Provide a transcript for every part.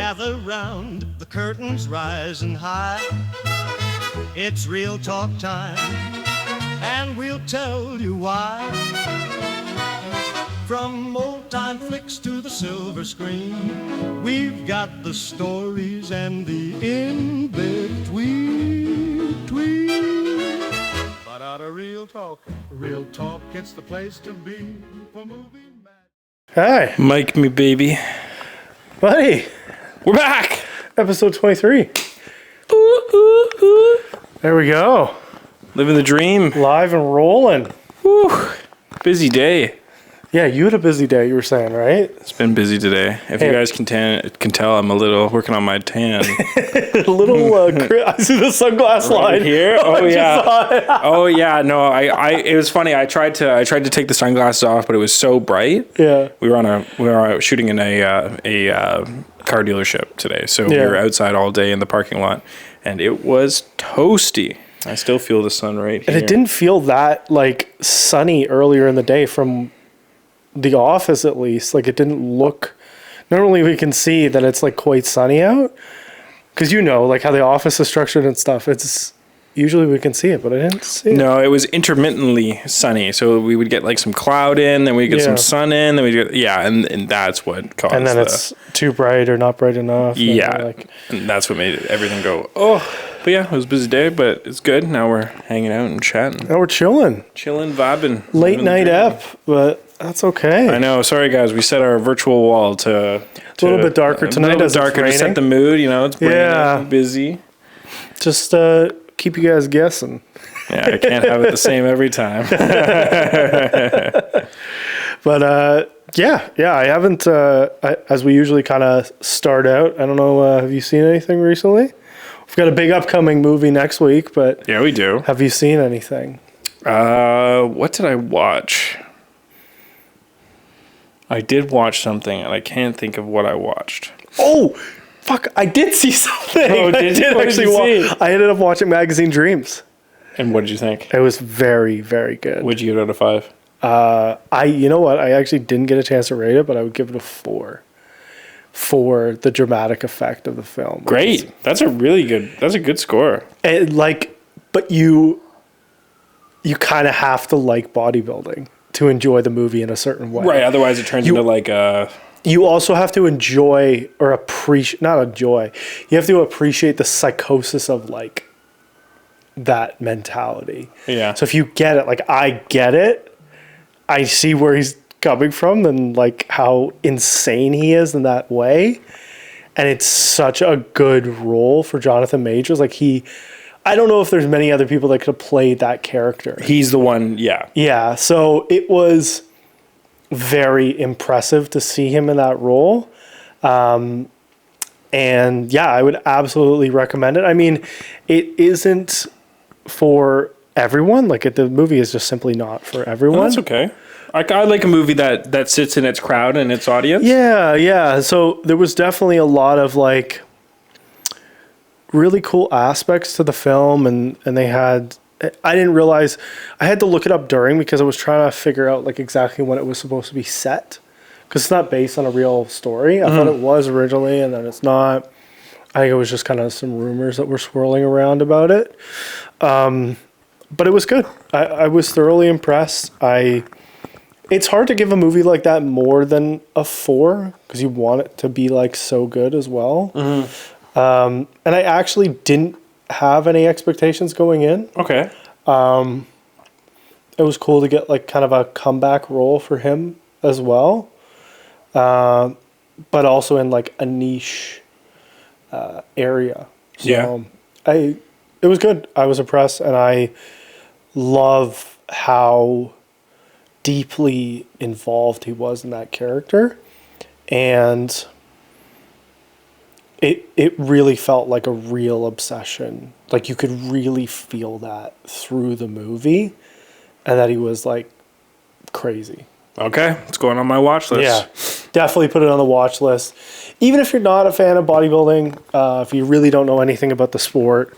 gather round, the curtains rising high. It's real talk time, and we'll tell you why. From old-time flicks to the silver screen, we've got the stories and the in-between. But out of real talk, it's the place to be for movie magic. Hi. Mike me, baby. Buddy. We're back. Episode 23. Ooh, ooh, ooh. There we go. Living the dream. Live and rolling. Woo. Busy day. Yeah, you had a busy day, you were saying, right? It's been busy today. If you guys can tell, I'm a little working on my tan. A little, I see the sunglass line here. Oh yeah. Oh yeah. No, it was funny. I tried to take the sunglasses off, but it was so bright. Yeah. We were shooting in a car dealership today, so we were outside all day in the parking lot, and it was toasty. I still feel the sun right here. And it didn't feel that like sunny earlier in the day from the office, at least. Like, it didn't look. Normally we can see that it's like quite sunny out, because like how the office is structured and stuff. It's usually we can see it, but I didn't see it. No, it was intermittently sunny, so we would get like some cloud in, then we'd get some sun in, then we'd get and that's what caused. And then it's too bright or not bright enough. Yeah, and that's what made everything go. Oh, but yeah, it was a busy day, but it's good. Now we're hanging out and chatting. Now we're chilling, vibing. Late night ep, but that's okay. I know. Sorry, guys. We set our virtual wall to a little bit darker tonight. A little bit darker to set the mood. It's raining, busy. Just keep you guys guessing. Yeah, I can't have it the same every time. But I haven't. As we usually kind of start out. I don't know. Have you seen anything recently? We've got a big upcoming movie next week, but yeah, we do. Have you seen anything? What did I watch? I did watch something, and I can't think of what I watched. Oh, fuck! I did see something. Oh, did you? What did you see? I ended up watching Magazine Dreams. And what did you think? It was very, very good. What'd you give it out of 5? You know what? I actually didn't get a chance to rate it, but I would give it a 4 for the dramatic effect of the film. Great. That's a good score. But you kind of have to like bodybuilding to enjoy the movie in a certain way. Right, otherwise it turns into like a... You also have to enjoy or appreciate... Not enjoy. You have to appreciate the psychosis of like that mentality. Yeah. So if you get it, like I get it, I see where he's coming from and like how insane he is in that way. And it's such a good role for Jonathan Majors. Like I don't know if there's many other people that could have played that character. He's the one, yeah. Yeah, so it was very impressive to see him in that role. And yeah, I would absolutely recommend it. I mean, it isn't for everyone. Like, the movie is just simply not for everyone. Oh, that's okay. I like a movie that sits in its crowd and its audience. Yeah. So there was definitely a lot of like really cool aspects to the film, and they had, I didn't realize, I had to look it up during because I was trying to figure out like exactly when it was supposed to be set, because it's not based on a real story. I thought it was originally, and then it's not. I think it was just kind of some rumors that were swirling around about it. But it was good. I was thoroughly impressed. It's hard to give a movie like that more than a 4 because you want it to be like so good as well. And I actually didn't have any expectations going in. Okay. It was cool to get like kind of a comeback role for him as well. But also in like a niche area. So yeah. It was good. I was impressed, and I love how deeply involved he was in that character. And it really felt like a real obsession. Like, you could really feel that through the movie, and that he was like crazy. Okay, it's going on my watch list. Yeah, definitely put it on the watch list. Even if you're not a fan of bodybuilding, if you really don't know anything about the sport,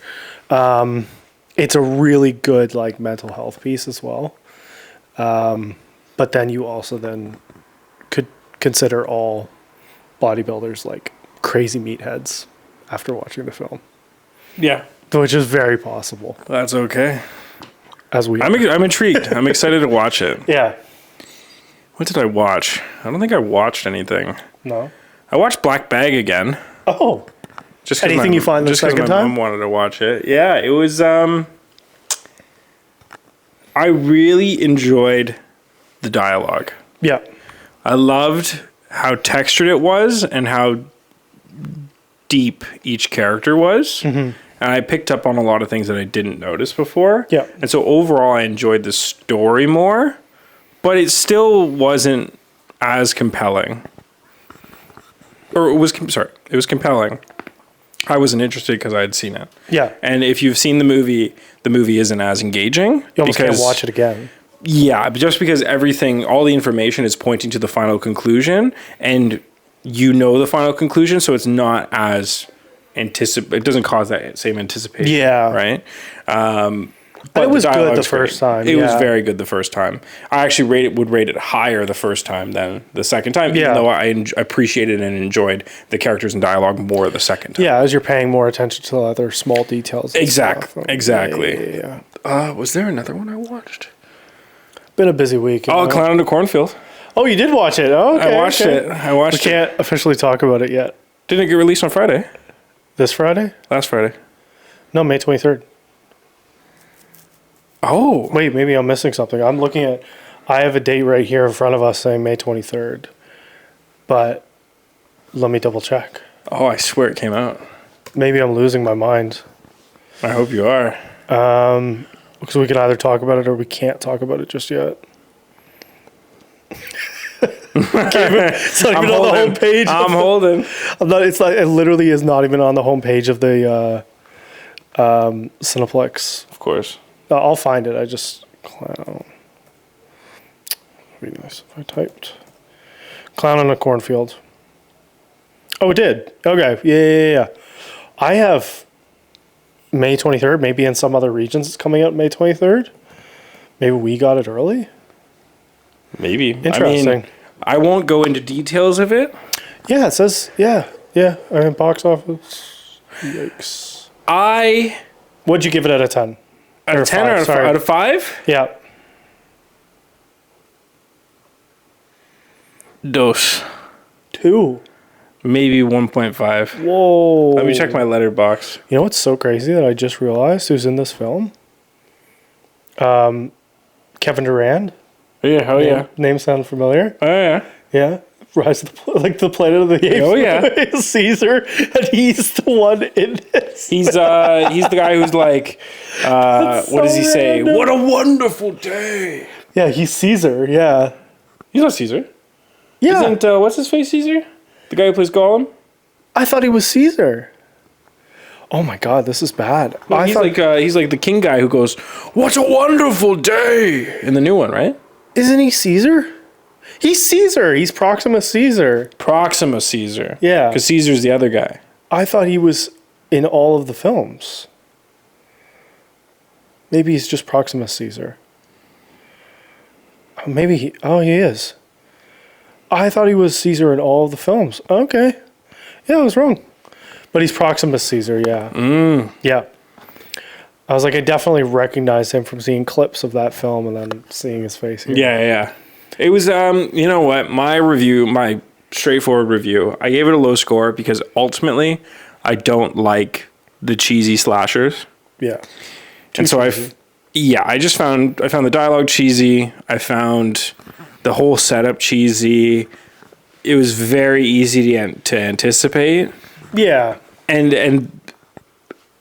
it's a really good like mental health piece as well. But then you also then could consider all bodybuilders like crazy meatheads after watching the film, Yeah. which is very possible. That's okay. As we, I'm intrigued. I'm excited to watch it. yeah, What did I watch? I don't think I watched anything. no, I watched Black Bag again. oh, Just 'cause Anything you find the just 'cause second my time? mom wanted to watch it. Yeah, it was. I really enjoyed the dialogue. yeah, I loved how textured it was and how deep each character was. And I picked up on a lot of things that I didn't notice before. Yeah. And so overall, I enjoyed the story more, but it still wasn't as compelling. Or it was, it was compelling. I wasn't interested because I had seen it. yeah. And if you've seen the movie isn't as engaging. You almost can't watch it again. Yeah, but just because all the information is pointing to the final conclusion, and you know the final conclusion, so it's not as it doesn't cause that same anticipation. Yeah. Right? But it was the good the dialogue's first great. time. It was yeah. very good the first time. I actually would rate it higher the first time than the second time, Yeah. even though I appreciated and enjoyed the characters and dialogue more the second time. Yeah, as you're paying more attention to the other small details. and stuff. Exactly. Yeah. Was there another one I watched? Been a busy week. Oh, Clown in the Cornfield. Oh, you did watch it. Oh, okay. I watched okay. it. I watched We it. can't officially talk about it yet. Didn't it get released on Friday? This Friday? Last Friday. No, May 23rd. Oh. Wait, maybe I'm missing something. I'm looking at. I have a date right here in front of us saying May 23rd, but let me double check. Oh, I swear it came out. Maybe I'm losing my mind. I hope you are. Because we can either talk about it or we can't talk about it just yet. It's not even on the homepage. I'm holding. It literally is not even on the homepage of the Cineplex. Of course. I'll find it. I just clown. It'd be nice if I typed clown in a cornfield. Oh, it did. Okay. Yeah. I have May 23rd. Maybe in some other regions it's coming out May 23rd. Maybe we got it early. Maybe. Interesting. I mean, I won't go into details of it. Yeah, it says, yeah. I mean, box office. Yikes. What'd you give it out of 10? Out of 10 or out of 5? Yeah. Dos. 2. Maybe 1.5. Whoa. Let me check my letterbox. You know what's so crazy that I just realized who's in this film? Kevin Durant. Yeah, yeah. Name sound familiar? Oh, yeah. Yeah. Rise of the Planet of the Apes. Oh, yeah. Caesar, and he's the one in this. He's the guy who's like, what does he say? random. What a wonderful day. Yeah, he's Caesar, yeah. He's not Caesar. Yeah. Isn't, what's his face Caesar? The guy who plays Gollum? I thought he was Caesar. Oh my god, this is bad. No, he's like the king guy who goes, "What a wonderful day!" in the new one, right? Isn't he Caesar? He's Caesar. He's Proxima Caesar. Proxima Caesar. Yeah. Because Caesar's the other guy. I thought he was in all of the films. Maybe he's just Proxima Caesar. Maybe he is. I thought he was Caesar in all of the films. Okay. Yeah, I was wrong. But he's Proxima Caesar, yeah. Yeah. I was like, I definitely recognized him from seeing clips of that film and then seeing his face here. Yeah. It was, you know what? My straightforward review, I gave it a low score because ultimately I don't like the cheesy slashers. Yeah. And so I found the dialogue cheesy. I found the whole setup cheesy. It was very easy to anticipate. Yeah. And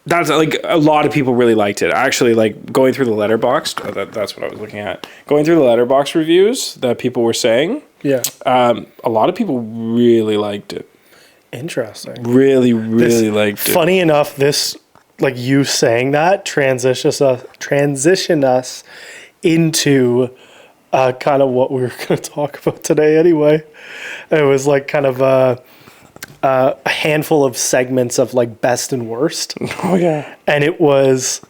that's like a lot of people really liked it. Actually, like going through the Letterboxd, that's what I was looking at. Going through the Letterboxd reviews that people were saying, Yeah. a lot of people really liked it. Interesting. Really liked it. Funny enough, this, like you saying that, transition us into kind of what we were going to talk about today anyway. It was like kind of a handful of segments of like best and worst. Oh, yeah. And it was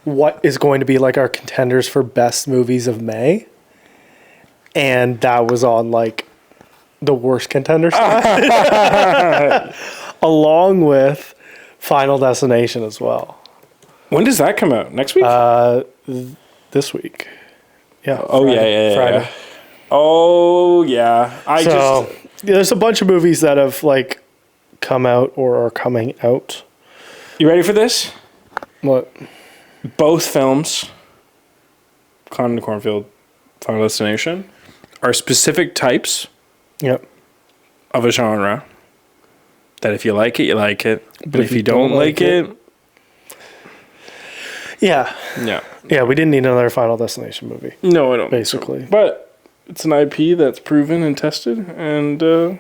what is going to be like our contenders for best movies of May. And that was on like the worst contender side. along with Final Destination as well. When does that come out? Next week? This week. Yeah. Oh, Friday. yeah. Oh, yeah. There's a bunch of movies that have like come out or are coming out. You ready for this? What? Both films, Clown in the Cornfield, Final Destination, are specific types Yep. of a genre that if you like it, you like it. But if you don't like it... Yeah. Yeah. Yeah, we didn't need another Final Destination movie. No, I don't. Basically. But it's an IP that's proven and tested, and...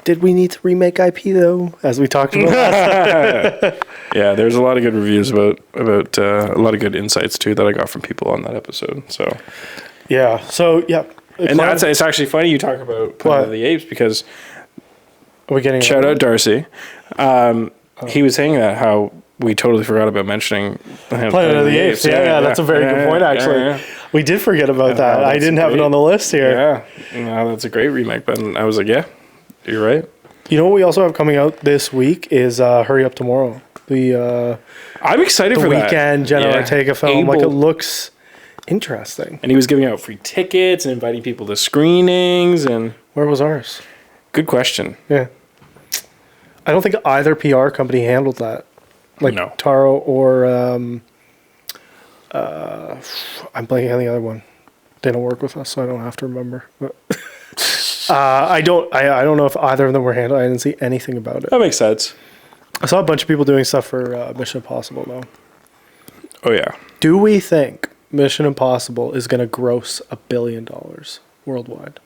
Did we need to remake IP though? As we talked about last time. Yeah, there's a lot of good reviews about a lot of good insights too that I got from people on that episode. So Yeah. So yeah. and it's actually funny you talk about Planet of the Apes because are we getting shout out Darcy. He was saying that how we totally forgot about mentioning Planet of the Apes. Yeah, that's a very good point actually. Yeah. We did forget about that. I didn't have it on the list here. Yeah, no, that's a great remake. But I was like, yeah, you're right. You know what we also have coming out this week is Hurry Up Tomorrow. I'm excited the for that. Weeknd Jenna Ortega film. Like, it Abel- looks interesting. And he was giving out free tickets and inviting people to screenings. And Where was ours? good question. Yeah. I don't think either PR company handled that. Like No. Taro or I'm blanking on the other one. They don't work with us, so I don't have to remember. But I don't know if either of them were handled. I didn't see anything about it. That makes sense. I saw a bunch of people doing stuff for Mission Impossible though. Oh yeah. Do we think Mission Impossible is going to gross $1 billion worldwide?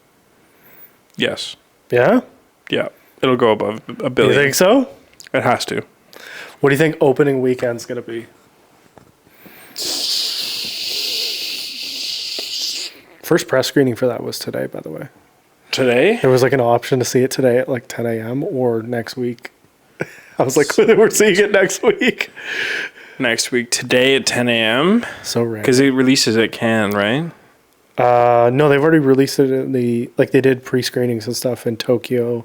Yes. Yeah? Yeah. It'll go above $1 You billion. think so? It has to. What do you think opening weekend's going to be? First press screening for that was today, by the way. Today? There was like an option to see it today at like 10 a.m. or next week. I was like, we're seeing it next week. Next week. Today at 10 a.m. So random. Because it releases at Cannes, right? No, they've already released it in they did pre-screenings and stuff in Tokyo,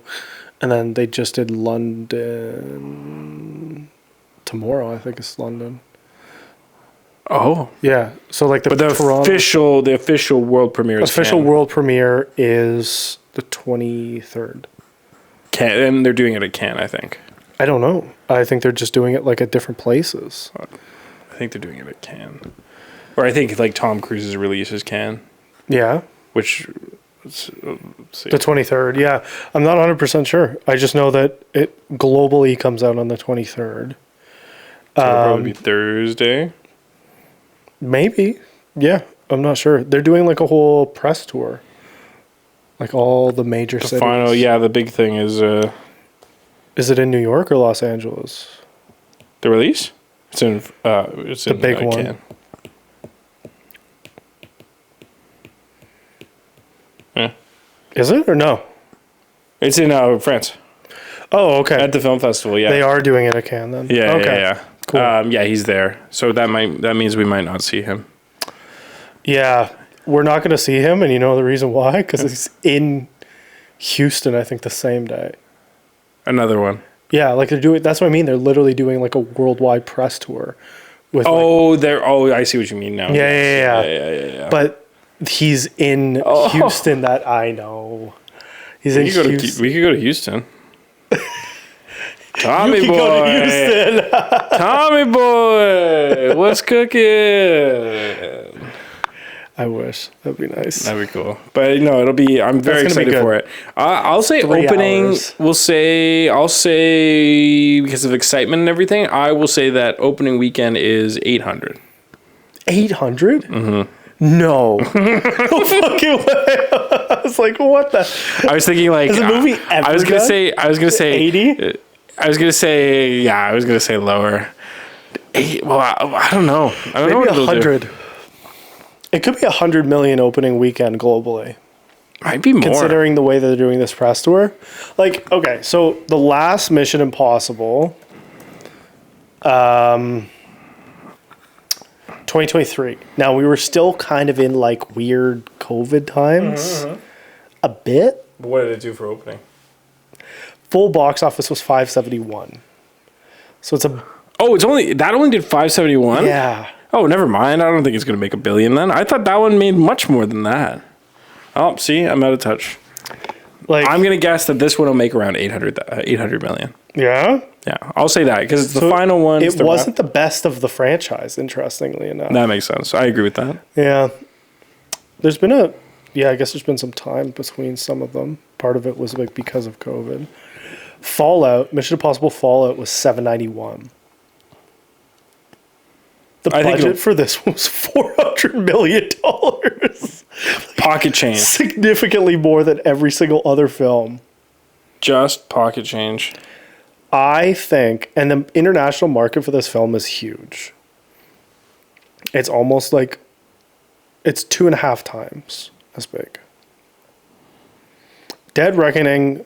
and then they just did London tomorrow. I think it's London. Oh. Yeah, so like But the official world premiere is official Cannes. world premiere is the 23rd. And they're doing it at Cannes, I think. I don't know. I think they're just doing it like at different places. I think they're doing it at Cannes. Or I think like Tom Cruise's release is Cannes, Yeah, which let's see. the 23rd. Yeah, I'm not 100% sure. I just know that it globally comes out on the 23rd. So it'll probably be Thursday. Maybe. Yeah, I'm not sure. They're doing like a whole press tour. Like all the major The cities. final, the big thing is Is it in New York or Los Angeles? the release. It's in The big one. Cannes. Yeah, Is it or no? it's in France Oh, okay. at the film festival. Yeah, They are doing it at Cannes then. Yeah, Okay. yeah. Cool. Yeah, he's there. So that means we might not see him. Yeah, we're not going to see him, and you know the reason why? Because he's in Houston, I think, the same day. Another one. Yeah, like they're doing. That's what I mean. They're literally doing like a worldwide press tour. With I see what you mean now. Yeah. But he's in Houston. That I know. He's in Houston. We could go to Houston. Tommy You can boy. go to Houston. Tommy boy. What's cooking? I wish that'd be nice. That'd be cool. But no, it'll be. I'm very That's gonna be excited good. for it. I'll say 3 opening. hours. I'll say because of excitement and everything. I will say that opening weekend is 800. 800? Mm-hmm. No. No fucking way. I was like, what the? I was thinking like Has the movie ever I was gonna done? say 80? I was gonna say lower. Well, I don't know. I don't know Maybe what it'll do. 100. It could be 100 million opening weekend globally, Might be more. considering the way that they're doing this press tour. Like, okay, so the last Mission Impossible, 2023. Now, we were still kind of in like weird COVID times, a bit. What did it do for opening? Full box office was 571. So it's a Oh, that only did 571? yeah. Oh, never mind. I don't think it's going to make $1 billion then. I thought that one made much more than that. Oh, see, I'm out of touch. Like I'm going to guess that this one will make around 800 million. yeah. Yeah, I'll say that because it's the So final one. It wasn't the best of the franchise, interestingly enough. That makes sense. I agree with that. Yeah. There's been I guess there's been some time between some of them. Part of it was like because of COVID. Fallout, Mission Impossible Fallout was 791. The I think budget for this was $400 million. Pocket change. Significantly more than every single other film. Just pocket change. I think, and the international market for this film is huge. It's almost like, it's 2.5 times as big. Dead Reckoning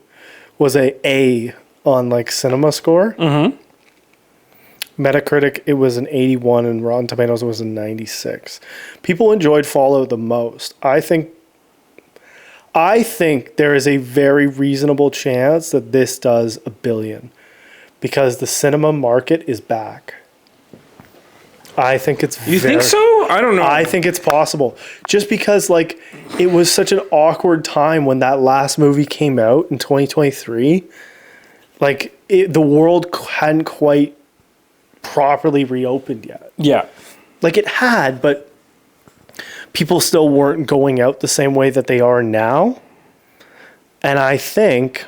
was A on like Cinema Score. Mm-hmm. Metacritic, it was an 81, and Rotten Tomatoes, it was a 96. People enjoyed Fallout the most. I think there is a very reasonable chance that this does $1 billion because the cinema market is back. I think it's You think so? I don't know. I think it's possible. Just because like it was such an awkward time when that last movie came out in 2023. Like the world hadn't quite properly reopened yet. Yeah. Like it had, but people still weren't going out the same way that they are now. And I think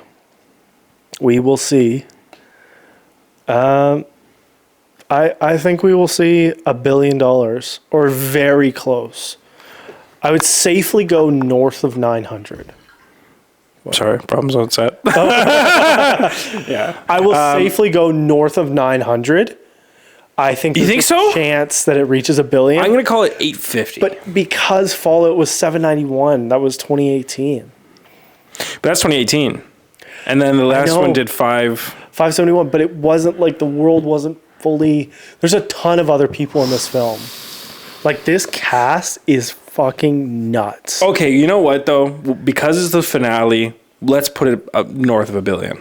we will see. I think we will see $1 billion or very close. I would safely go north of 900. Sorry, problems on set. Yeah. I will safely go north of 900. I think You there's think a so? chance that it reaches $1 billion. I'm going to call it 850. But because Fallout was 791, that was 2018. But that's 2018. And then the last know. one did 571, but it wasn't like the world wasn't fully. There's a ton of other people in this film. Like this cast is fucking nuts. Okay, you know what though? Because it's the finale, let's put it up north of $1 billion.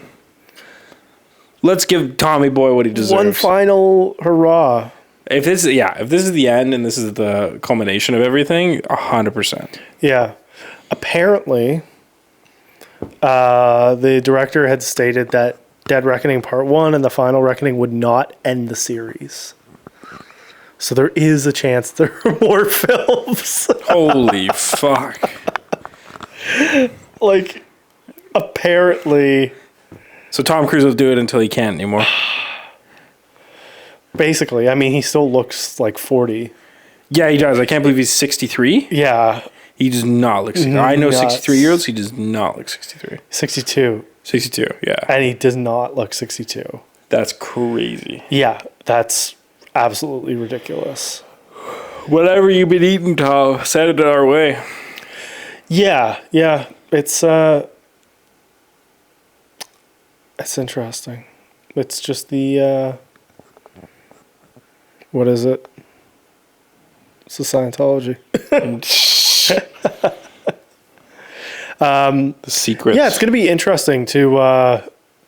Let's give Tommy Boy what he deserves. One final hurrah. If this is the end and this is the culmination of everything, 100%. Yeah. Apparently, the director had stated that Dead Reckoning Part 1 and the Final Reckoning would not end the series. So there is a chance there are more films. Holy fuck. Like, apparently, So Tom Cruise will do it until he can't anymore. basically, I mean, he still looks like 40. Yeah, he does. I can't believe he's 63. Yeah, He does not look 63. I know Nuts. 63-year-olds. He does not look 63. 62. 62, yeah. And he does not look 62. That's crazy. Yeah, that's absolutely ridiculous. Whatever you've been eating, Tom, send it our way. Yeah, it's interesting. It's just the what is it? It's the Scientology. The secrets. Yeah, it's going to be interesting to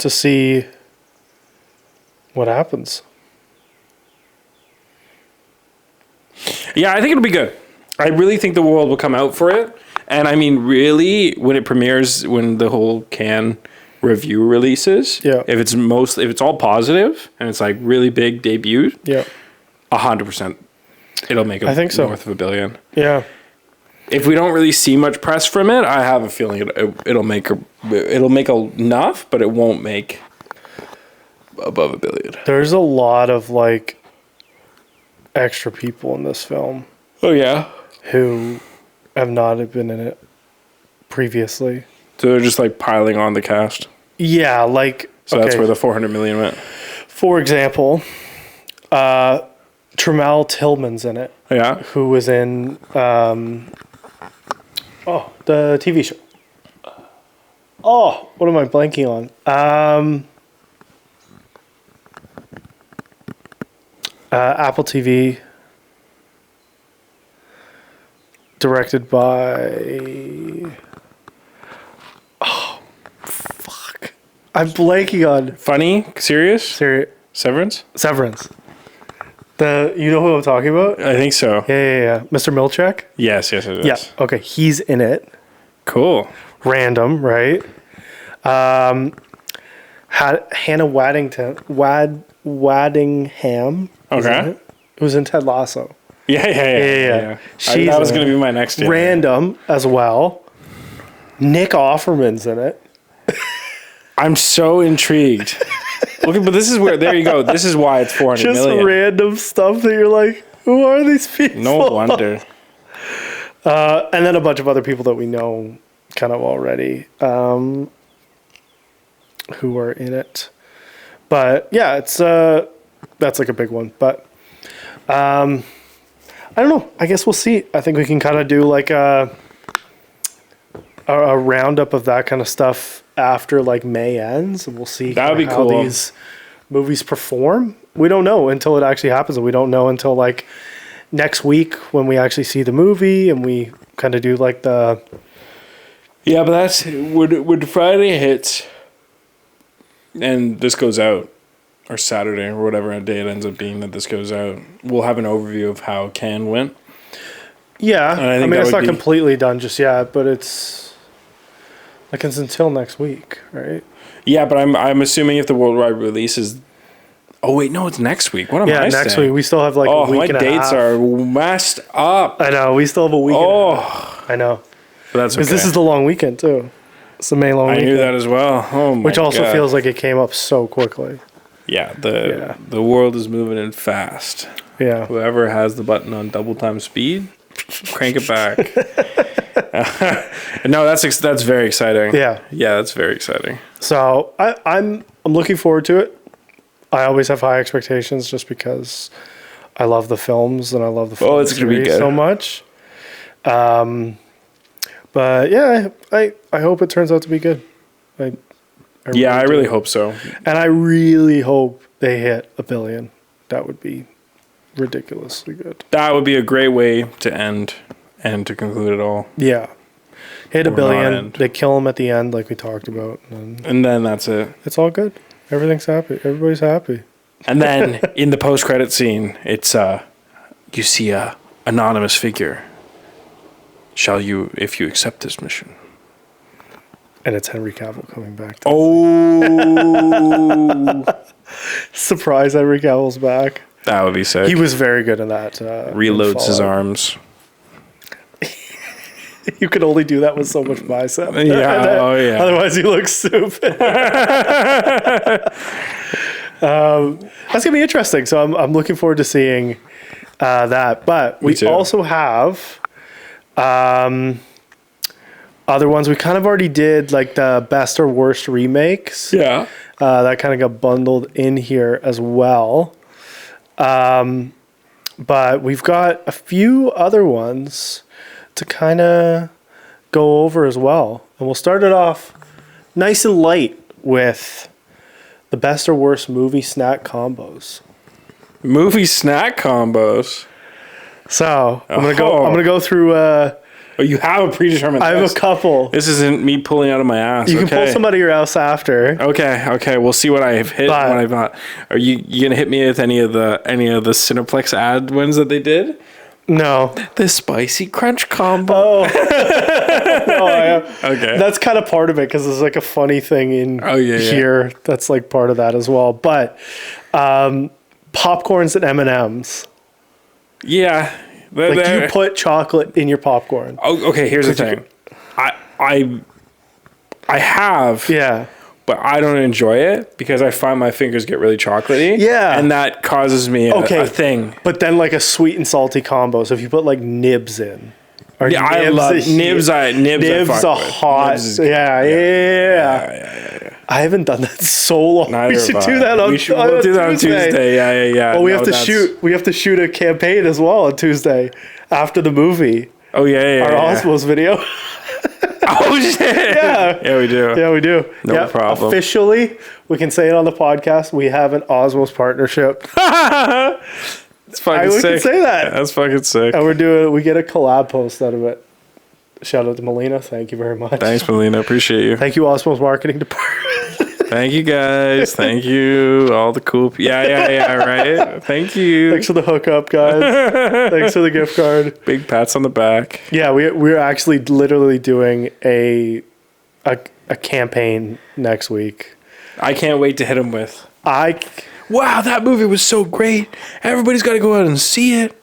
see what happens. Yeah, I think it'll be good. I really think the world will come out for it. And I mean, really, when it premieres, when the whole Cannes review releases, Yeah. if it's all positive and it's like really big debut, Yeah, 100%, it'll make I think so. north of $1 billion. yeah. If we don't really see much press from it, I have a feeling it'll make enough, but it won't make above $1 billion. There's a lot of like extra people in this film Oh yeah. who have not been in it previously. So they're just like piling on the cast. Yeah, like So that's where the 400 million went. for example, Trammell Tillman's in it, Yeah. who was in the TV show. Oh, what am I blanking on? Apple TV, directed by. Oh, fuck! I'm blanking on Funny? Serious? Severance? Severance. You know who I'm talking about? I think so. Yeah. Mr. Milchek? Yes. Yeah. Okay. He's in it. Cool. Random, right? Hannah Waddingham. Okay. Who's in Ted Lasso. Yeah. That was going to be my next name. Random as well. Nick Offerman's in it. I'm so intrigued. Okay, but this is where, there you go. This is why it's 400 Just million. random stuff that you're like, who are these people? No wonder. And then a bunch of other people that we know kind of already who are in it. But yeah, it's that's like a big one. But I don't know. I guess we'll see. I think we can kind of do like a roundup of that kind of stuff after like May ends, and we'll see That would be how cool. these movies perform. We don't know until it actually happens, and we don't know until like next week when we actually see the movie and we kind of do like the Yeah, but that's when Friday hits and this goes out, or Saturday or whatever day it ends up being that this goes out, we'll have an overview of how Cannes went. yeah. I I think mean, that it's would not be- completely done just yet, but it's until next week, right? Yeah, but I'm assuming if the worldwide release is, oh wait, no, it's next week. What am I Next saying? week we still have like a week my and a dates half. are messed up. I know we still have a week. And a Oh, half. I know but that's okay. because this is the long weekend too. It's the May long I weekend. knew that as well. Oh my Which also God. feels like it came up so quickly. Yeah, the world is moving in fast. Yeah. Whoever has the button on double time speed, crank it back. No, that's very exciting. Yeah. Yeah, that's very exciting. So I'm looking forward to it. I always have high expectations just because I love the films and I love the film it's gonna be series good. so much. But yeah, I hope it turns out to be good. I really do. hope so. And I really hope they hit 1 billion. That would be ridiculously good. That would be a great way to end and to conclude it all. Yeah. Hit 1 Or not billion. end. They kill them at the end like we talked about. And And then that's it. it's all good. Everything's happy. Everybody's happy. And then in the post-credit scene, it's you see a anonymous figure. Shall you, if you accept this mission? And it's Henry Cavill coming back. Oh, Surprise, Henry Cavill's back. that would be sick. He was very good in that. Reloads his arms. You could only do that with so much bicep. Yeah, oh yeah. Otherwise, you look stupid. That's gonna be interesting. So I'm looking forward to seeing that. But we too. also have other ones. We kind of already did like the best or worst remakes. Yeah. That kind of got bundled in here as well. But we've got a few other ones to kind of go over as well. And we'll start it off nice and light with the best or worst movie snack combos. Movie snack combos. So I'm gonna go through. Oh, you have a predetermined I have list. a couple. This isn't me pulling out of my ass. You can pull some out of your house after. Okay. We'll see what I have hit But- and what I've not. Are you gonna hit me with any of the Cineplex ad ones that they did? No. The spicy crunch combo. Oh, yeah. Okay. That's kind of part of it because there's like a funny thing in yeah. here that's like part of that as well. But popcorns and M&Ms. Yeah. Like you put chocolate in your popcorn. Oh, okay. Here's the thing. I have. Yeah. But I don't enjoy it because I find my fingers get really chocolatey. Yeah. And that causes me a thing. But then like a sweet and salty combo. So if you put like nibs in. Or Yeah, I love nibs. Nibs I fuck are with. hot. Nibs is- Yeah. I haven't done that in so long. Neither we should have do I. that on We'll do that on Tuesday. Yeah. Well, we No, have to that's- shoot. We have to shoot a campaign as well on Tuesday after the movie. Oh yeah. Our Osmos video. Oh shit. Yeah. Yeah, we do. Yeah, we do. No problem. Officially, we can say it on the podcast. We have an Osmos partnership, It's fucking we sick. can say that. That's fucking sick. and we get a collab post out of it. Shout out to Melina. Thank you very much. Thanks, Melina. Appreciate you. Thank you, Osmos marketing department. Thank you guys. Thank you. All the cool. Yeah. Right. Thank you. Thanks for the hookup, guys. Thanks for the gift card. Big pats on the back. Yeah, we're actually literally doing a campaign next week. I can't wait to hit him with. Wow, that movie was so great. Everybody's got to go out and see it.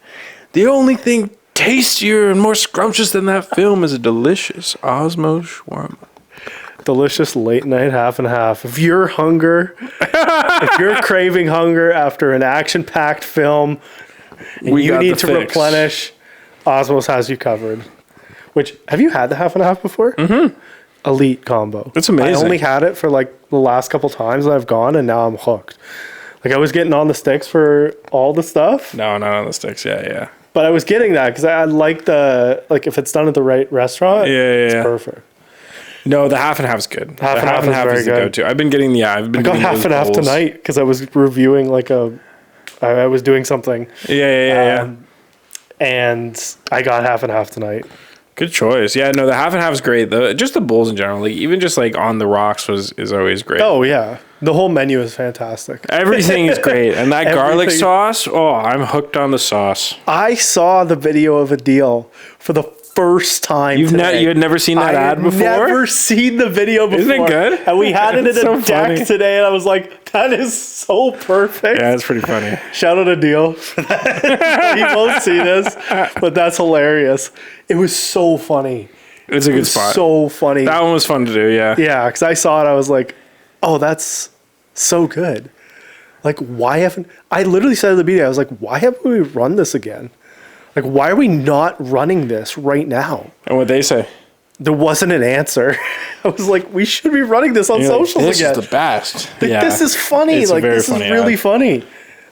The only thing tastier and more scrumptious than that film is a delicious Osmo shawarma. Delicious late night half and half. If you're craving hunger after an action-packed film, and you need to replenish, Osmos has you covered. Which, have you had the half and half before? Mm-hmm. Elite combo. It's amazing. I only had it for like the last couple times that I've gone, and now I'm hooked. Like I was getting on the sticks for all the stuff. No, not on the sticks. Yeah. But I was getting that because I like if it's done at the right restaurant, it's perfect. No, the half and half is good. Half and half is the go-to. I've been getting I got half and half tonight because I was reviewing I was doing something. Yeah. And I got half and half tonight. Good choice. Yeah, no, the half and half is great. Just the bowls in general, like even just like on the rocks is always great. Oh yeah, the whole menu is fantastic. Everything is great, and that garlic sauce. Oh, I'm hooked on the sauce. I saw the video of a deal for the first time. You had never seen that ad before? Never seen the video before. Isn't it good? And we had it in so a deck funny. today, and I was like, "That is so perfect." Yeah, it's pretty funny. Shout out a deal. You won't see this, but that's hilarious. It was so funny. It's a good spot. So funny. That one was fun to do. Yeah. Yeah, because I saw it, I was like, "Oh, that's so good." Like, why haven't I literally said at the beginning? I was like, "Why haven't we run this again? Like, why are we not running this right now?" And what they say? There wasn't an answer. I was like, "We should be running this on socials this again." This is the best. Like, this is funny. It's like, this funny is really funny.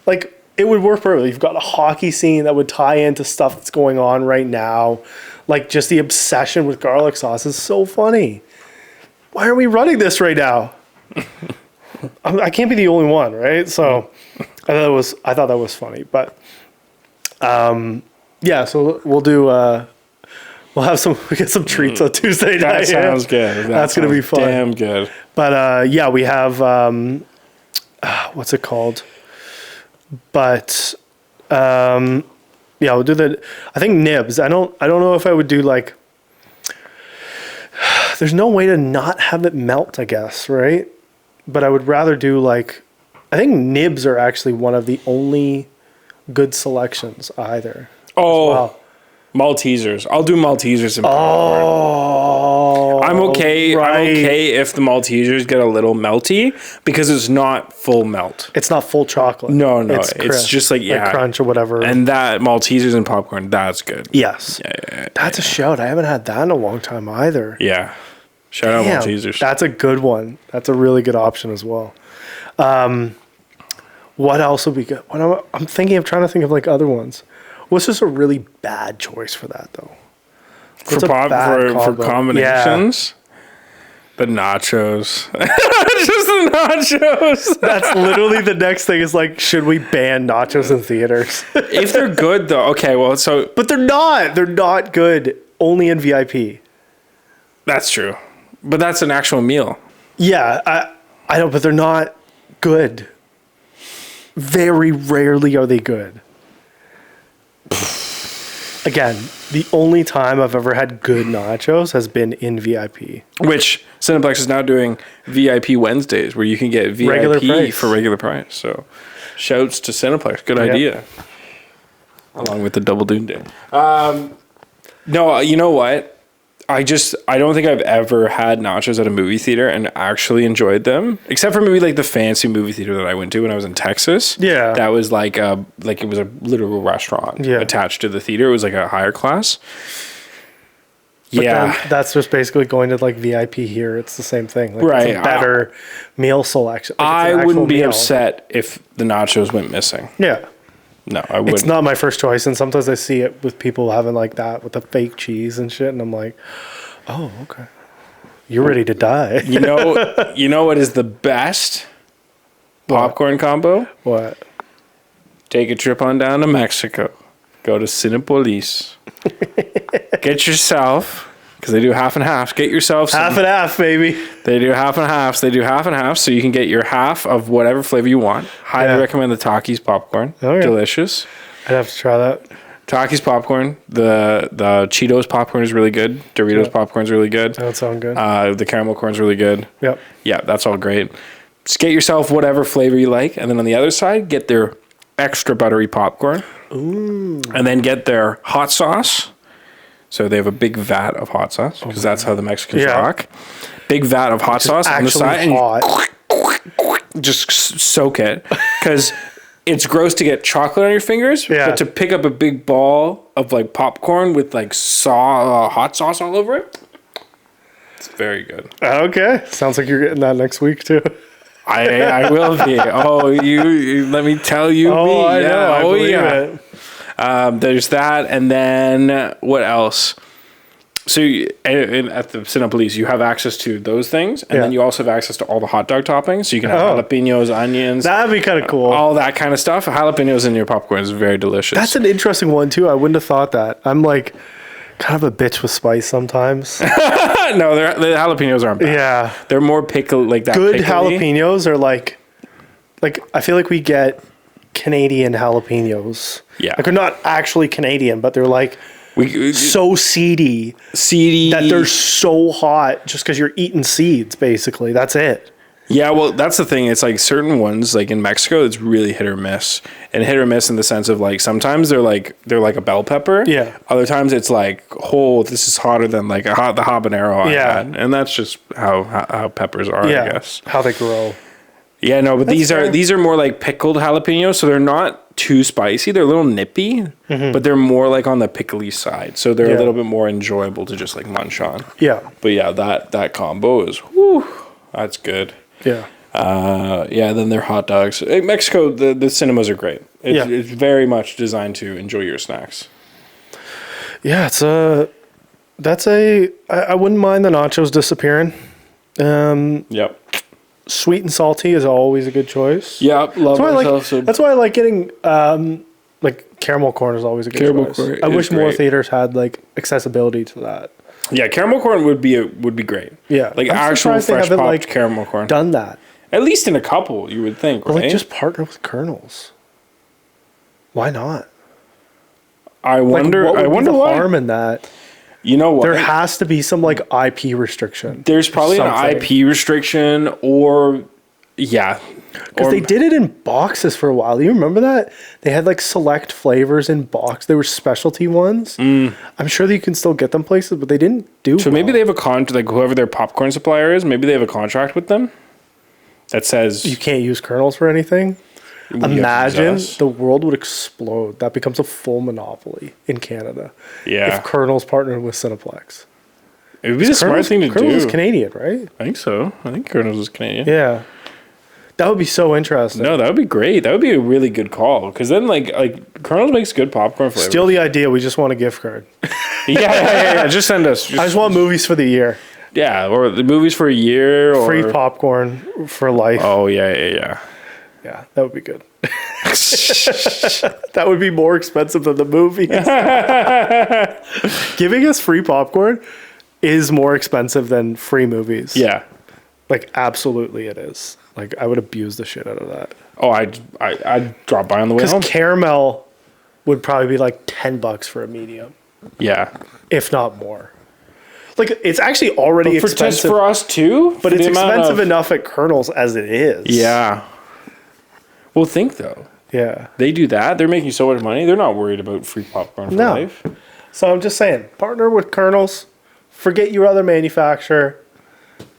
Like, it would work perfectly. You've got a hockey scene that would tie into stuff that's going on right now. Like, just the obsession with garlic sauce is so funny. Why are we running this right now? I can't be the only one, right? So I thought that was funny. But yeah, so we'll do we get some treats on Tuesday night. That sounds good. That's gonna be fun. Damn good. But yeah, we have what's it called? But yeah, we'll do I think nibs. I don't know if I would do like. There's no way to not have it melt, I guess, right? But I would rather do like. I think nibs are actually one of the only good selections either. Oh, well. Maltesers. I'll do Maltesers in popcorn. Oh, I'm okay. right. I'm okay if the Maltesers get a little melty because it's not full melt. It's not full chocolate. No, it's just like crunch or whatever. And that Maltesers and popcorn, that's good. Yes, that's a shout. I haven't had that in a long time either. Yeah, shout out Maltesers. That's a good one. That's a really good option as well. What else would be good? I'm trying to think of like other ones. What's just a really bad choice for that though? For combinations? The nachos. Just the nachos. That's literally the next thing is like, should we ban nachos in theaters? If they're good though, okay, well, so. But they're not. They're not good. Only in VIP. That's true. But that's an actual meal. Yeah, I know, but they're not good. Very rarely are they good. Again, the only time I've ever had good nachos has been in VIP. Which Cineplex is now doing VIP Wednesdays where you can get VIP for regular price. So shouts to Cineplex. Good idea. Along with the Double Doom Day. No, you know what? I don't think I've ever had nachos at a movie theater and actually enjoyed them, except for maybe like the fancy movie theater that I went to when I was in Texas. Yeah, that was like it was a literal restaurant attached to the theater. It was like a higher class. But that's just basically going to like VIP here. It's the same thing, like right? It's a better meal selection. Like I wouldn't be upset if the nachos went missing. Yeah. No, I wouldn't. It's not my first choice, and sometimes I see it with people having like that with the fake cheese and shit, and I'm like, oh, okay. You're ready to die. You know what is the best popcorn combo? What? Take a trip on down to Mexico. Go to Cinepolis. Get yourself because they do half and half. Get yourself some, Half and half, baby. They do half and half. They do half and half, so you can get your half of whatever flavor you want. Highly recommend the Takis popcorn. Okay. Delicious. I'd have to try that. Takis popcorn. The Cheetos popcorn is really good. Doritos popcorn is really good. That would sound good. The caramel corn is really good. Yep. Yeah, that's all great. Just get yourself whatever flavor you like, and then on the other side, get their extra buttery popcorn. Ooh. And then get their hot sauce. So they have a big vat of hot sauce, because that's how the Mexicans rock. Big vat of hot sauce on the side, hot. and just soak it, because it's gross to get chocolate on your fingers, but to pick up a big ball of like popcorn with like hot sauce all over it, it's very good. Okay. Sounds like you're getting that next week too. I will be. Oh, you let me tell you. Oh, I know. I believe it. There's that, and then what else? So at the Cinepolis, you have access to those things, and then you also have access to all the hot dog toppings. So you can have jalapenos, onions. That'd be kind of cool. All that kind of stuff. Jalapenos in your popcorn is very delicious. That's an interesting one too. I wouldn't have thought that. I'm like kind of a bitch with spice sometimes. No, the jalapenos aren't bad. Yeah. They're more pickle, like that. Good pickly. jalapenos are like I feel like we get Canadian jalapenos. Yeah. Like they're not actually Canadian, but they're like so seedy Seedy. that they're so hot just because you're eating seeds, basically. That's it. Yeah, well, that's the thing. It's like certain ones, like in Mexico, it's really hit or miss. And hit or miss in the sense of like sometimes they're like a bell pepper. Yeah. Other times it's like, oh, this is hotter than like the habanero I had. And that's just how peppers are, I guess. How they grow. Yeah, no, but these are more like pickled jalapenos, so they're not too spicy. They're a little nippy, but they're more like on the pickly side. So they're a little bit more enjoyable to just like munch on. Yeah. But yeah, that combo is that's good. Yeah. Then their hot dogs. In Mexico, the cinemas are great. It's very much designed to enjoy your snacks. Yeah, I wouldn't mind the nachos disappearing. Yep. Sweet and salty is always a good choice. Yep, that's why I like getting like caramel corn is always a good Caramel choice. corn I is wish more great. theaters had like accessibility to that. Yeah, caramel corn would be great. Yeah. Like I'm actual surprised they fresh haven't, popped like, caramel corn. Done that. At least in a couple, you would think, Or right? like just partner with kernels. Why not? I Like, wonder. what would I wonder be the why. harm in that. You know what? There has to be some like IP restriction. There's probably an IP restriction, or Because they did it in boxes for a while. Do you remember that? They had like select flavors in box. They were specialty ones. I'm sure that you can still get them places, but they didn't do. So maybe they have a contract, like whoever their popcorn supplier is. Maybe they have a contract with them that says you can't use kernels for anything. you have to Imagine use us. the world would explode. That becomes a full monopoly in Canada. Yeah. If kernels partnered with Cineplex. It would be the smart thing to Kernels is do. Canadian, right? I think so. I think Kernels is Canadian. Yeah. That would be so interesting. No, that would be great. That would be a really good call. Because then, like Kernels makes good popcorn flavor. Still the idea. We just want a gift card. yeah. Just send us. I just want movies for the year. Yeah, or the movies for a year. Or Free popcorn for life. Oh yeah. Yeah, that would be good. That would be more expensive than the movies. Giving us free popcorn is more expensive than free movies. Yeah. Like, absolutely it is. Like, I would abuse the shit out of that. Oh, I'd drop by on the way home. Because caramel would probably be like $10 for a medium, Yeah. if not more. Like, it's actually already For expensive. just for us too? but For it's the amount expensive of- enough at Kernels as it is. Yeah. Well, think though. Yeah. They do that. They're making so much money. They're not worried about free popcorn for No. life. So I'm just saying, partner with Kernels, forget your other manufacturer,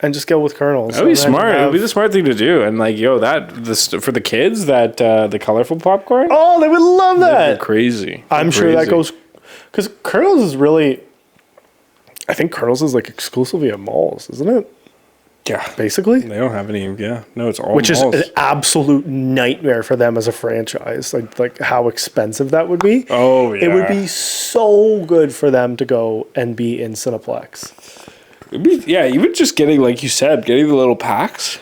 and just go with Kernels. That would be And then smart. It have- would be the smart thing to do. And like, for the kids, the colorful popcorn. Oh, they would love They're that. crazy. I'm They're sure that crazy. goes, because Kernels is really, I think Kernels is like exclusively at malls, isn't it? Yeah. Basically. They don't have any. Yeah. No, it's all Which malls. is an absolute nightmare for them as a franchise. Like how expensive that would be. Oh, yeah. It would be so good for them to go and be in Cineplex. Even just getting, like you said, getting the little packs.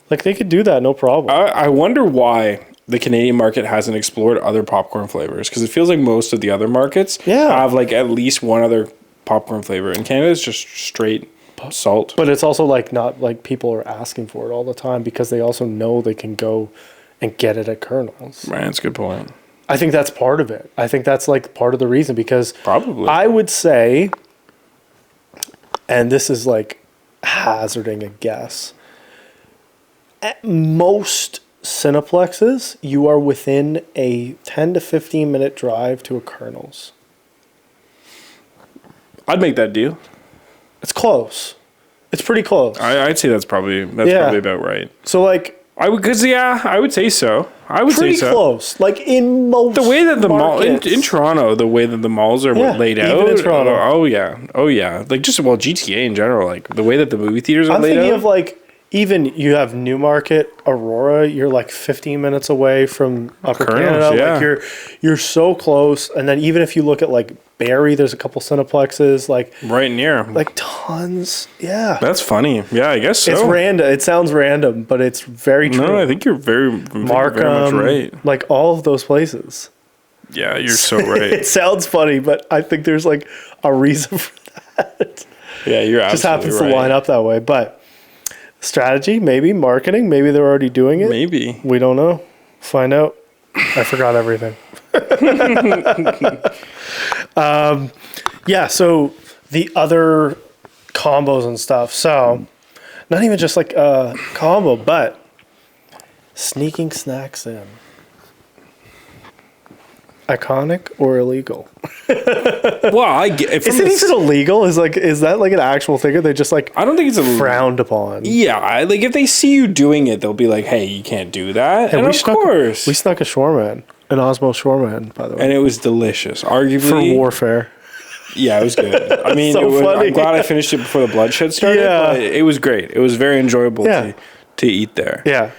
Like they could do that, no problem. I wonder why the Canadian market hasn't explored other popcorn flavors, because it feels like most of the other markets have like at least one other popcorn flavor. In Canada, it's just straight salt. But it's also like not like people are asking for it all the time because they also know they can go and get it at Colonel's. Right, that's a good point. I think that's part of it. I think that's like part of the reason because Probably. I would say, and this is like hazarding a guess, at most Cineplexes, you are within a 10 to 15 minute drive to a Colonel's. I'd make that deal. It's close. It's pretty close. I'd say that's probably about right. So like I would, cause I would say so. I would pretty say so. close. Like in most The way that the mall markets. in Toronto, the way that the malls are laid even out. in Toronto. Oh yeah. Like just GTA in general, like the way that the movie theaters are I'm laid thinking out. of like even you have Newmarket, Aurora. You're like 15 minutes away from Upper Colonel's, Canada. yeah. Like you're so close. And then even if you look at like Barrie, there's a couple Cineplexes. Like Right near. like tons. Yeah, That's funny. Yeah, I guess so. it's random. It sounds random, but it's very true. No, I think you're very much right. Like all of those places. Yeah, you're so right. It sounds funny, but I think there's like a reason for that. Yeah, you're Just absolutely happens right. to line up that way. But strategy, maybe marketing, maybe they're already doing it. Maybe. We don't know. Find out. I forgot everything. Yeah, so the other combos and stuff. So not even just like a combo, but sneaking snacks in. Iconic or illegal? Well, I get Is it even illegal? Is that like an actual thing? Or they just like I don't think it's a frowned upon? Yeah, like if they see you doing it, they'll be like, "Hey, you can't do that." Yeah, and we of course, we snuck a shawarma in. An Osmo shawarma in, by the way. and it was delicious. Arguably, For warfare. yeah, it was good. I mean, So funny. I'm glad I finished it before the bloodshed started. Yeah. But it was great. It was very enjoyable Yeah. to eat there. Yeah.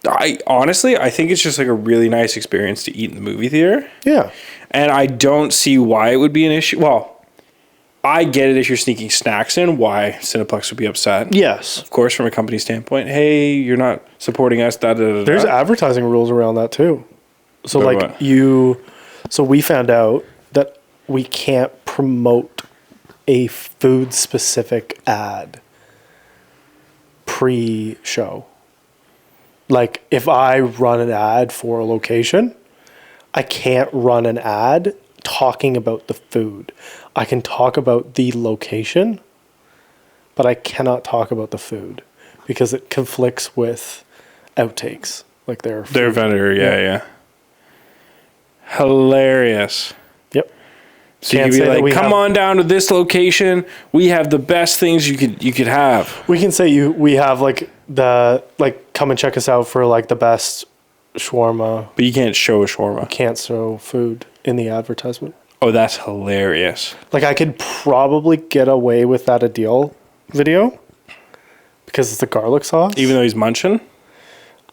I honestly, I think it's just like a really nice experience to eat in the movie theater. Yeah. And I don't see why it would be an issue. Well, I get it if you're sneaking snacks in, why Cineplex would be upset. Yes. Of course, from a company standpoint, hey, you're not supporting us, da-da-da-da. There's advertising rules around that too. So About like what? so we found out that we can't promote a food specific ad pre-show. Like if I run an ad for a location, I can't run an ad talking about the food. I can talk about the location, but I cannot talk about the food because it conflicts with outtakes. Like their vendor, yeah. Hilarious. Yep. So Can't you'd say be that like, we come have- on down to this location. We have the best things you could have. We can say we have like come and check us out for like the best shawarma. But you can't show a shawarma. Can't show food in the advertisement. Oh, that's hilarious. Like I could probably get away with that a deal video because it's the garlic sauce. Even though he's munching?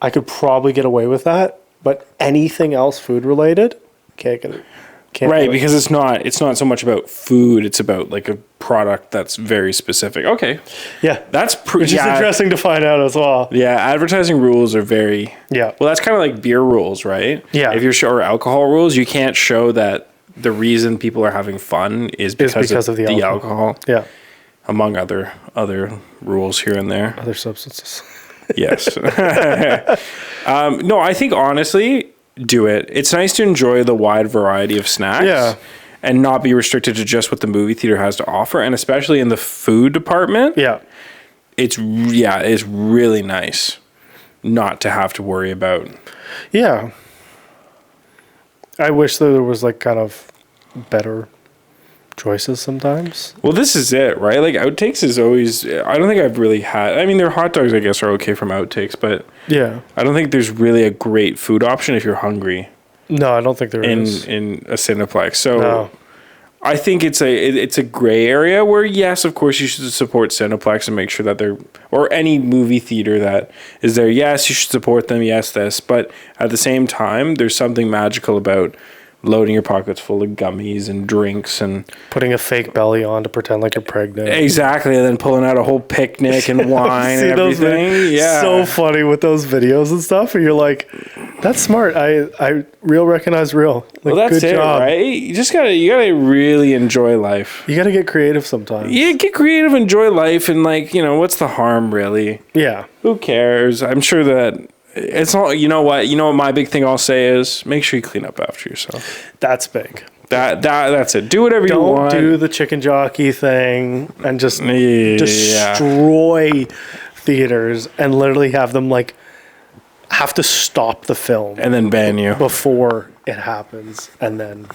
I could probably get away with that, but anything else food related, can't get it. Can't Right, do it. because it's not so much about food, it's about like a product that's very specific. Okay. Yeah, That's which is interesting to find out as well. Yeah, advertising rules are very Yeah. Well, that's kind of like beer rules, right? Yeah. If you're or alcohol rules, you can't show that the reason people are having fun is because of the alcohol. Yeah, Among other rules here and there. other substances. Yes. No, I think honestly, do it. It's nice to enjoy the wide variety of snacks. Yeah. And not be restricted to just what the movie theater has to offer. And especially in the food department, Yeah, it's really nice not to have to worry about. yeah. I wish that there was like kind of better choices sometimes. Well, this is it, right? Like outtakes is always. I don't think I've really had. I mean, their hot dogs, I guess, are okay from outtakes, but Yeah. I don't think there's really a great food option if you're hungry No, I don't think there is. in a Cineplex. So No. I think it's a gray area where yes, of course, you should support Cineplex and make sure that they're or any movie theater that is there. Yes, you should support them. Yes, this, but at the same time, there's something magical about loading your pockets full of gummies and drinks and Putting a fake belly on to pretend like you're pregnant. exactly, and then pulling out a whole picnic and wine See and those everything. Yeah, so funny with those videos and stuff. And you're like, That's smart. I real recognize real. Like, Well, that's good it, job. right? You gotta really enjoy life. You got to get creative sometimes. Yeah, get creative, enjoy life, and like, what's the harm really? Yeah. Who cares? I'm sure that it's all. You know what? My big thing I'll say is make sure you clean up after yourself. That's big. That's it. Do whatever you want. Don't do the chicken jockey thing and just Yeah. destroy theaters and literally have them like have to stop the film And then ban you. before it happens and then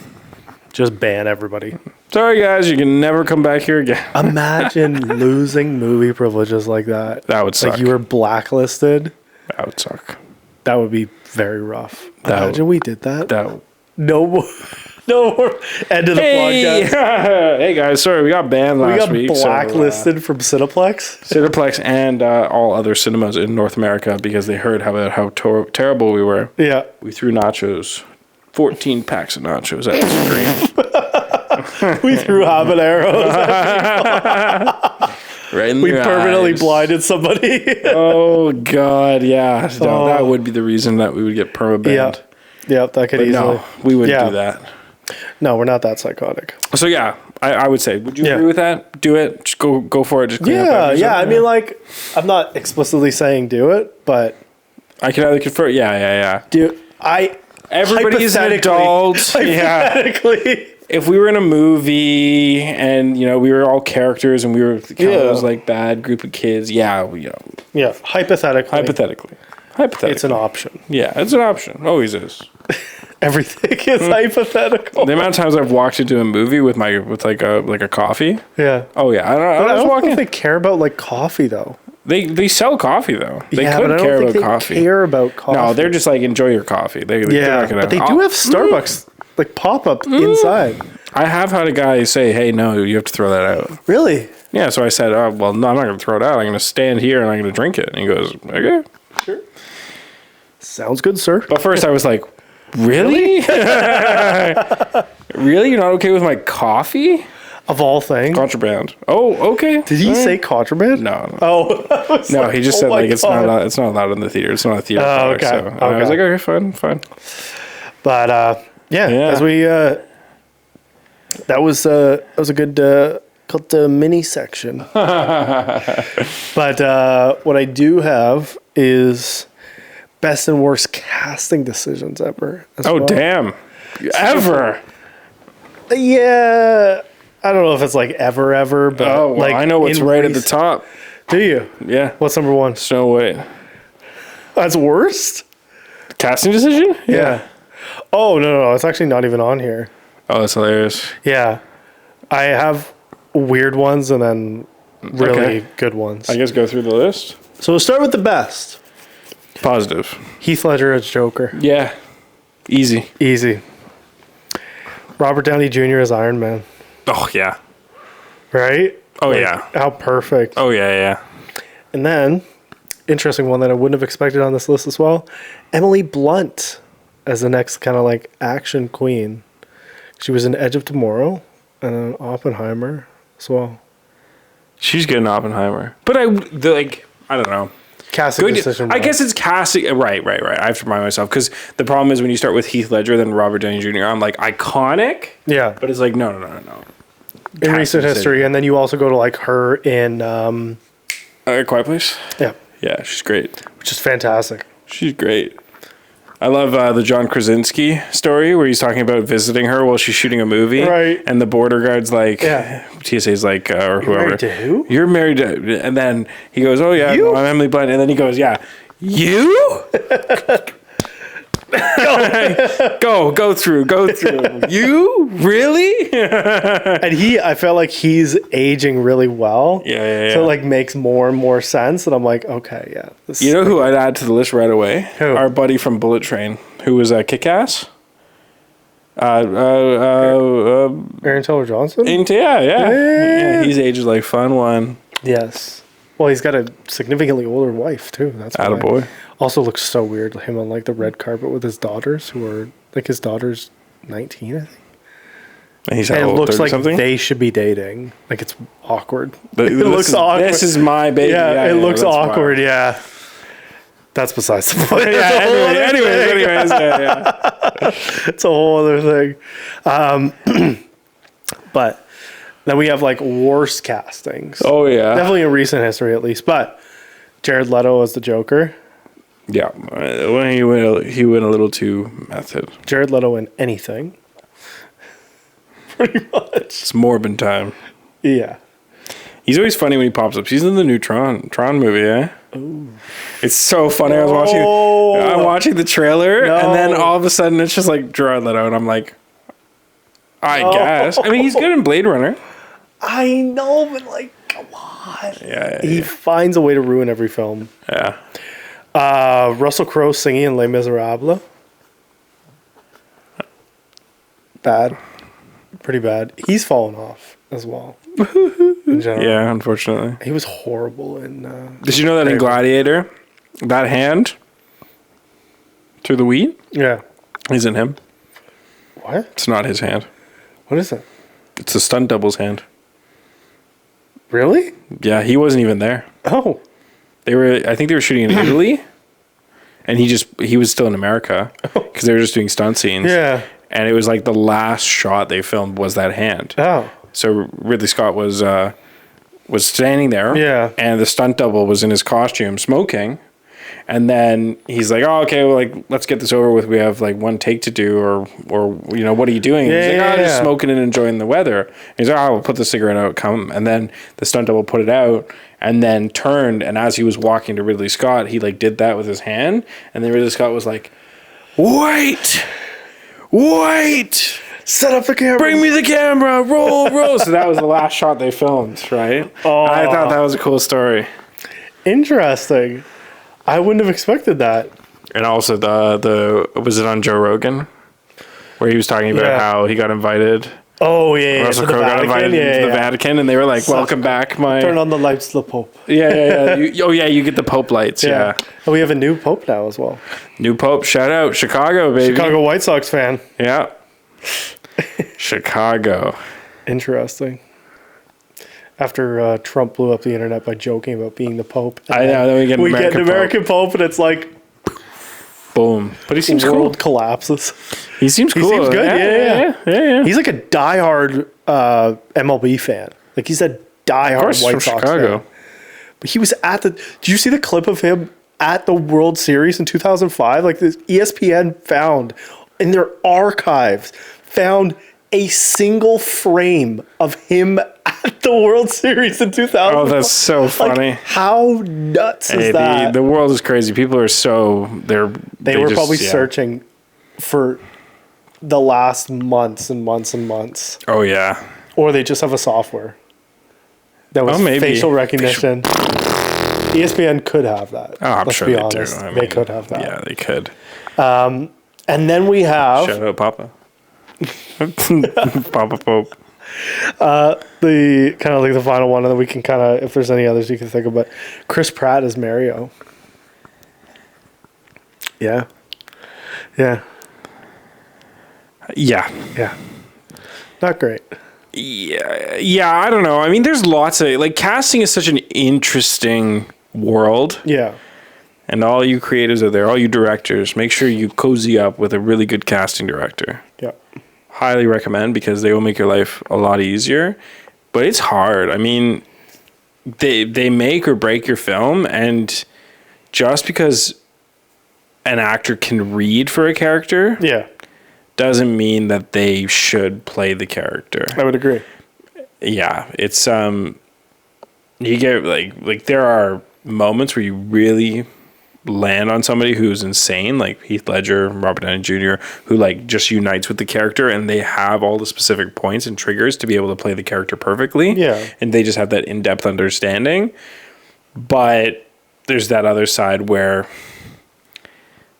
just ban everybody. Sorry, guys, you can never come back here again. Imagine losing movie privileges like that. That would suck. Like you were blacklisted. That would suck. That would be very rough. That Imagine we did that. That. No more. No more. End of the podcast. Hey guys, sorry, we got banned We last got week. blacklisted from Cineplex. Cineplex and all other cinemas in North America because they heard how terrible we were. Yeah. We threw nachos, 14 packs of nachos at the screen. We threw habaneros. Right in We their permanently eyes. blinded somebody. Oh God, yeah. No, that would be the reason that we would get perma-banned. Yeah, that could But easily. no, we wouldn't Yeah. do that. No, we're not that psychotic. So yeah, I would say, would you Yeah. agree with that? Do it. Just go for it. Just clean up Yeah, after yeah. yourself. I mean, like, I'm not explicitly saying do it, but I can either confer. Yeah. do I. Everybody's an hypothetically- adult. Yeah. Hypothetically. If we were in a movie and we were all characters and we were kind of those like bad group of kids, Yeah, hypothetically. hypothetically, It's an option. yeah, it's an option. Always is. Everything is hypothetical. The amount of times I've walked into a movie with like a coffee. Yeah. Oh yeah, I But I just don't walk think in. they care about, like, coffee, though. They sell coffee though. They yeah, could but I don't care think about they coffee. care about coffee. No, they're just like enjoy your coffee. They're Yeah, not gonna, but they do have Starbucks, like, pop-up inside. I have had a guy say, "Hey, no, you have to throw that out." Really? Yeah, so I said, "Oh, well, no, I'm not going to throw it out. I'm going to stand here and I'm going to drink it." And he goes, "Okay, sure." Sounds good, sir. But first, I was like, "Really? Really? You're not okay with my coffee? Of all things. Contraband? Oh, okay." Did he say contraband? No. Oh. I was No, like, he just oh said my like it's not God. allowed, it's not allowed in the theater. It's not a theater Oh, product. okay. So I was Okay. like, okay, fine. But yeah, Yeah. as we that was a good called the mini section. But what I do have is best and worst casting decisions ever. as Oh, well. damn. Ever. Yeah, I don't know if it's like ever, but Oh, well, like I know what's in right at the recent- top. Do you? Yeah. What's number one? Snow White. That's worst. Casting decision? Yeah. Oh no, it's actually not even on here. Oh, that's hilarious. Yeah, I have weird ones and then really Okay. good ones. I guess go through the list. So we'll start with the best. Positive. Heath Ledger as Joker. Yeah. Easy. Easy. Robert Downey Jr. as Iron Man. Oh, yeah. Right? Oh, Like, yeah. How perfect. Oh, yeah. And then, interesting one that I wouldn't have expected on this list as well, Emily Blunt as the next kind of like action queen. She was in Edge of Tomorrow and then Oppenheimer as well. She's good in Oppenheimer. But I don't know. Casting decision. I guess it's casting. Right. I have to remind myself because the problem is when you start with Heath Ledger, then Robert Downey Jr., I'm like, iconic. Yeah. But it's like, no. In Casting recent history. decision. And then you also go to like her in, Quiet Place? yeah, Yeah, she's great. which is fantastic. She's great. I love the John Krasinski story where he's talking about visiting her while she's shooting a movie. Right. And the border guard's like, Yeah. TSA's like, or whoever. Married to who? You're married to, and then he goes, oh yeah, You? no, I'm Emily Blunt. And then he goes, yeah, you? go through. You? Really? And I felt like he's aging really well. Yeah. So it like makes more and more sense. And I'm like, okay, yeah. This You know who I'd add to the list right away? Who? Our buddy from Bullet Train, who was Kick-Ass. Aaron Taylor Johnson? Yeah. He's aged like fun one. Yes. Well, he's got a significantly older wife too. That's why. Attaboy. Also looks so weird, him on like the red carpet with his daughters, who are like his daughter's 19, I think. And he's And it how old, looks 30 like something? they should be dating. Like it's awkward. But it looks awkward. This is my baby. Yeah, it looks that's awkward. wild. Yeah. That's besides the point. Yeah, That's a whole other anyways, thing. yeah. It's a whole other thing. But then we have like worst castings. Oh yeah. Definitely in recent history, at least. But Jared Leto as the Joker. Yeah. When he went a little too method. Jared Leto in anything. Pretty much. It's Morbin time. Yeah. He's always funny when he pops up. He's in the new Tron movie, eh? Ooh. It's so funny. I'm watching the trailer, and then all of a sudden it's just like Jared Leto, and I'm like, I guess. I mean, he's good in Blade Runner. I know, but like, come on. Yeah. He finds a way to ruin every film. Yeah. Russell Crowe singing in Les Miserables. Bad. Pretty bad. He's fallen off as well. In general. Yeah, unfortunately. He was horrible in... Did you know that in Gladiator, that hand through the wheat Yeah. isn't him? What? It's not his hand. What is it? It's the stunt double's hand. Really? Yeah, he wasn't even there. Oh. I think they were shooting in Italy, and he was still in America because they were just doing stunt scenes. Yeah. And it was like the last shot they filmed was that hand. Oh. So Ridley Scott was standing there. Yeah. And the stunt double was in his costume smoking. And then he's like, "Oh, okay, well, like, let's get this over with. We have like one take to do, or what are you doing?" Yeah, He's like, just yeah. smoking and enjoying the weather." And he's like, "Oh, we'll put the cigarette out, come." And then the stunt double put it out, and then turned, and as he was walking to Ridley Scott, he like did that with his hand, and then Ridley Scott was like, "Wait, Set up the camera. bring me the camera, roll." So that was the last shot they filmed, right? Oh. I thought that was a cool story. Interesting. I wouldn't have expected that. And also the was it on Joe Rogan, where he was talking about how he got invited. Oh, yeah. Russell to the Crowe got Vatican. invited to the Vatican, and they were like, "Welcome back, my." Turn on the lights to the Pope. Yeah. You get the Pope lights. Yeah. And we have a new Pope now as well. New Pope. Shout out Chicago, baby. Chicago White Sox fan. Yeah. Chicago. Interesting. After Trump blew up the internet by joking about being the Pope. I know. Then we get an American Pope, and it's like boom. But he seems the cool. world collapses. He seems cool. He seems good. Yeah. Yeah. He's like a diehard MLB fan. Like he's a diehard White from Sox Chicago. fan. But he was at the. Did you see the clip of him at the World Series in 2005? Like this ESPN found in their archives a single frame of him at the World Series in 2000. Oh, that's so funny. Like, how nuts is that? The world is crazy. People are They were probably searching for the last months and months and months. Oh yeah. Or they just have a software that was maybe. facial recognition. ESPN could have that. Oh, I'm Let's sure be they honest. do. They could have that. Yeah, they could. And then we have Shout out Papa. Papa Pope. the kind of like the final one, and then we can kind of, if there's any others you can think of, but Chris Pratt as Mario. Yeah. Yeah. Not great. Yeah, I don't know. I mean, there's lots of like casting is such an interesting world. Yeah. And all you creatives out there, all you directors, make sure you cozy up with a really good casting director. Yeah. Highly recommend, because they will make your life a lot easier. But it's hard. I mean, they make or break your film, and just because an actor can read for a character doesn't mean that they should play the character. I would agree. Yeah, it's you get like there are moments where you really land on somebody who's insane, like Heath Ledger, Robert Downey Jr., who like just unites with the character, and they have all the specific points and triggers to be able to play the character perfectly. Yeah. And they just have that in-depth understanding. But there's that other side where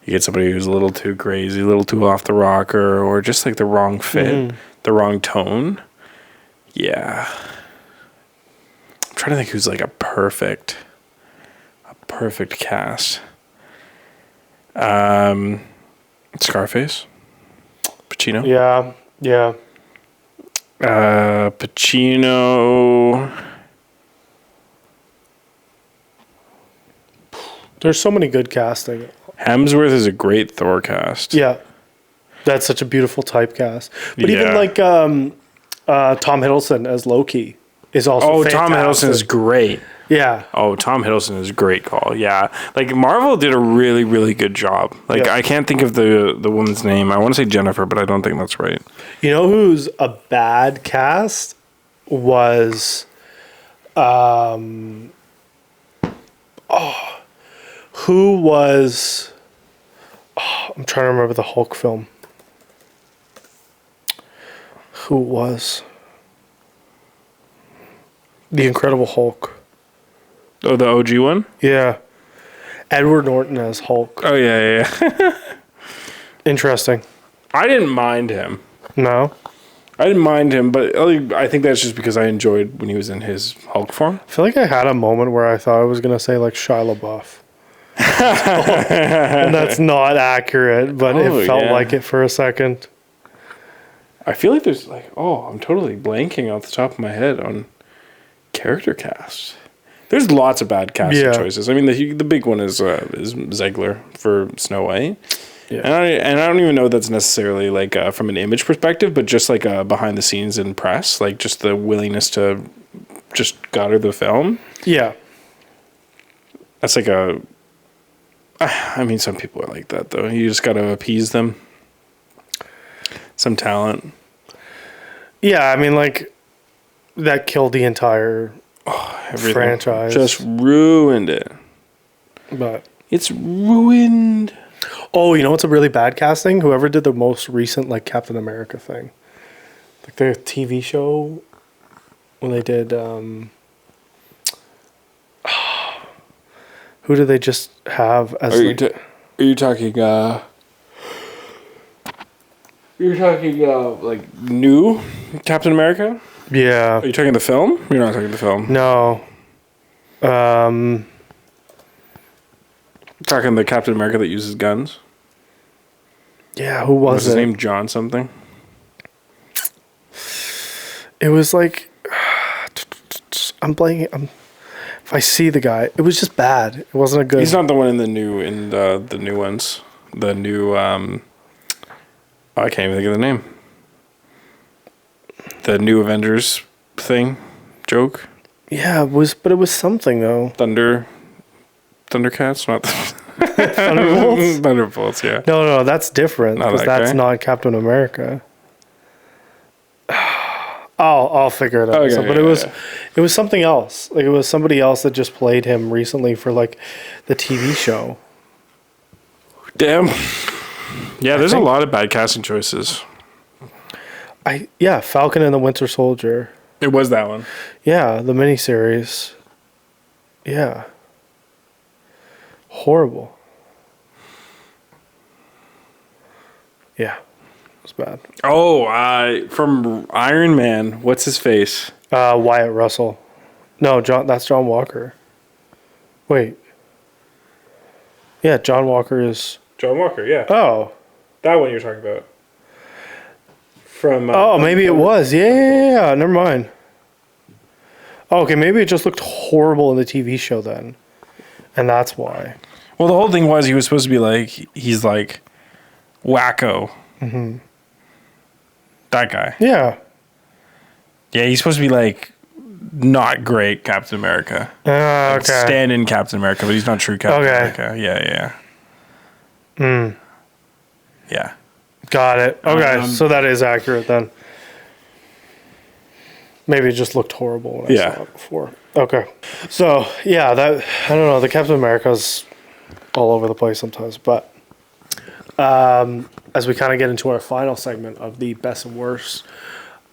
you get somebody who's a little too crazy, a little too off the rocker, or just like the wrong fit, the wrong tone. Yeah. I'm trying to think who's like a perfect cast. Scarface, Pacino. Yeah. Pacino. There's so many good casting. Hemsworth is a great Thor cast. Yeah. That's such a beautiful typecast. But even Yeah. like Tom Hiddleston as Loki is also Oh, fantastic. Tom Hiddleston is great. Yeah. Oh, Tom Hiddleston is a great call. Yeah. Like Marvel did a really, really good job. Like Yeah. I can't think of the woman's name. I want to say Jennifer, but I don't think that's right. You know who's a bad cast was who was I'm trying to remember the Hulk film. Who it was the Incredible Hulk? Oh, the OG one? Yeah. Edward Norton as Hulk. Oh, yeah. Interesting. I didn't mind him. No? I didn't mind him, but I think that's just because I enjoyed when he was in his Hulk form. I feel like I had a moment where I thought I was going to say like Shia LaBeouf. And that's not accurate, but it felt like it for a second. I feel like there's I'm totally blanking off the top of my head on character cast. There's lots of bad casting choices. I mean, the big one is Ziegler for Snow White. Yeah. And I don't even know that's necessarily like from an image perspective, but just like behind the scenes in press, like just the willingness to just gutter the film. Yeah. That's like I mean, some people are like that though. You just got to appease them. Some talent. Yeah, I mean, like, that killed the entire franchise. Just ruined it. But It's ruined. oh, you know what's a really bad casting? Whoever did the most recent like Captain America thing, like the TV show when they did. Who did they just have as? Are you talking? You're talking like new Captain America? Yeah. Are you talking the film? You're not talking the film. No. Talking the Captain America that uses guns. Yeah. Who What's was his it? name? John something. It was like I'm blanking. If I see the guy, it was just bad. It wasn't a good. He's not the one in the new ones. The new I can't even think of the name. The new Avengers thing, joke. Yeah, it was, but it was something though. Thundercats, not Thunderbolts? Thunderbolts. Yeah. No, that's different Not because that that's guy? not Captain America. I'll figure it out. Okay, But yeah. it was something else. Like it was somebody else that just played him recently for like the TV show. Damn. Yeah, there's a think- lot of bad casting choices. Falcon and the Winter Soldier. It was that one. Yeah, the miniseries. Yeah. Horrible. Yeah. It was bad. Oh, from Iron Man. What's his face? Wyatt Russell. No, that's John Walker. Wait. Yeah, John Walker is. John Walker. Yeah, Oh. that one you're talking about. From Oh, maybe it was. Yeah. Never mind. Oh, okay, maybe it just looked horrible in the TV show then. And that's why. Well, the whole thing was he was supposed to be like he's like wacko. Mm-hmm. That guy. Yeah. Yeah, he's supposed to be like not great Captain America. Okay. Stand in Captain America, but he's not true Captain Okay. America. Yeah. Yeah. Got it. Okay, Um, so that is accurate then. Maybe it just looked horrible when I Yeah. saw it before. Okay. So, yeah, I don't know, the Captain America's all over the place sometimes, but as we kind of get into our final segment of the best and worst,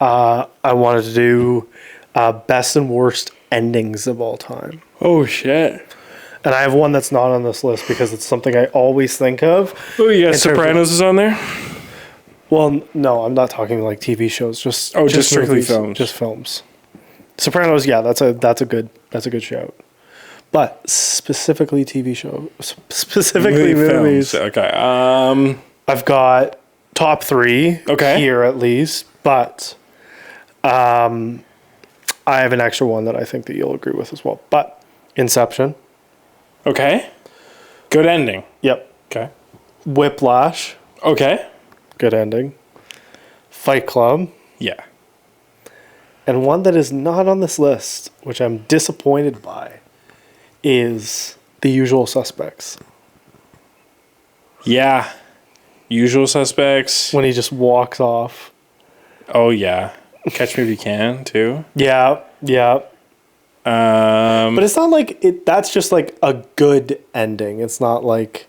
I wanted to do best and worst endings of all time. Oh shit. And I have one that's not on this list because it's something I always think of. Oh, you got In terms of- Sopranos is on there? Well, no, I'm not talking like TV shows. Just Strictly movies, films. Just films. Sopranos, yeah, that's a good shout. But specifically TV show, specifically movies. Films. Okay. I've got top 3 Okay. here at least, but I have an extra one that I think that you'll agree with as well. But Inception, Okay. Good ending. Yep. Okay. Whiplash. Okay. Good ending. Fight Club. Yeah. And one that is not on this list, which I'm disappointed by, is The Usual Suspects. Yeah. Usual Suspects. When he just walks off. Oh, yeah. Catch Me If You Can, too. Yeah, yeah. But it's not like it. That's just like a good ending. It's not like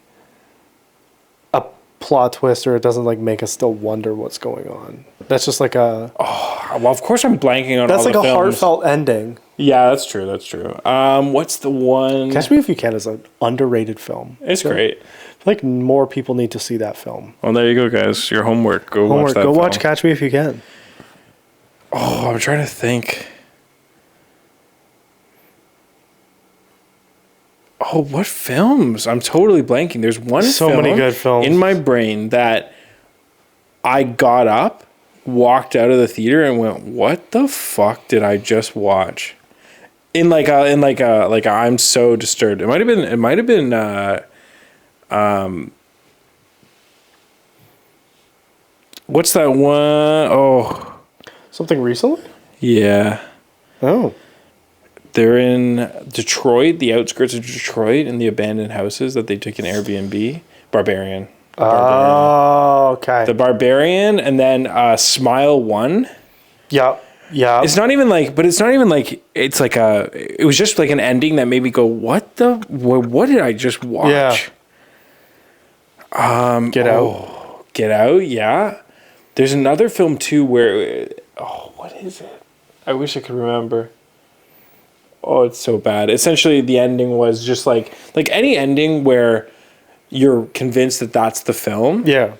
a plot twist, or it doesn't like make us still wonder what's going on. That's just like a. Well, of course I'm blanking on That's all like the a films. heartfelt ending. Yeah, that's true. That's true. What's the one? Catch Me If You Can is an underrated film. It's great. I feel like more people need to see that film. Well, there you go, guys. Your homework. Go watch that Go film. watch Catch Me If You Can. Oh, I'm trying to think. Oh, what films? I'm totally blanking. There's one So film many good films. in my brain that I got up, walked out of the theater, and went, "What the fuck did I just watch?" In like a I'm so disturbed. It might have been what's that one? Oh, Something recently? yeah. Oh. They're in Detroit, the outskirts of Detroit, in the abandoned houses that they took in Airbnb. Barbarian. Oh, okay. The Barbarian, and then Smile 1. Yeah. Yeah. It's not even like, it's like it was just like an ending that made me go, what did I just watch? Yeah. Get Out. Get Out, yeah. There's another film too where, what is it? I wish I could remember. Oh, it's so bad. Essentially, the ending was just like any ending where you're convinced that that's the film. Yeah.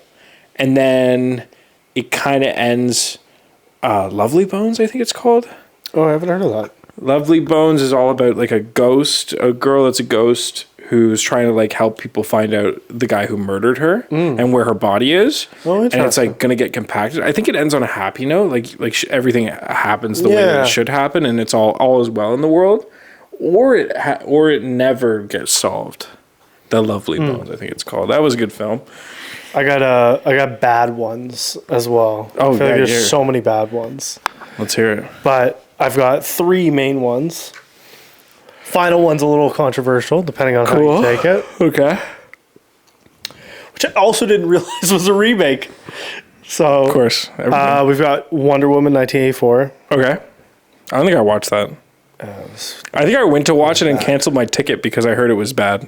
And then it kind of ends, Lovely Bones, I think it's called. Oh, I haven't heard of that. Lovely Bones is all about like a girl that's a ghost who's trying to like help people find out the guy who murdered her and where her body is. Oh, and it's interesting. like going to get compacted. I think it ends on a happy note, everything happens the way that Yeah. it should happen, and it's all is well in the world, or it never gets solved. The Lovely Bones, I think it's called. That was a good film. I got bad ones as well. Oh, I feel like yeah, there's so many bad ones. Let's hear it. But I've got 3 main ones. Final one's a little controversial, depending on how you take it. Okay. Which I also didn't realize was a remake. So, Of course. we've got Wonder Woman 1984. Okay. I don't think I watched that. I think I went to watch it and canceled my ticket because I heard it was bad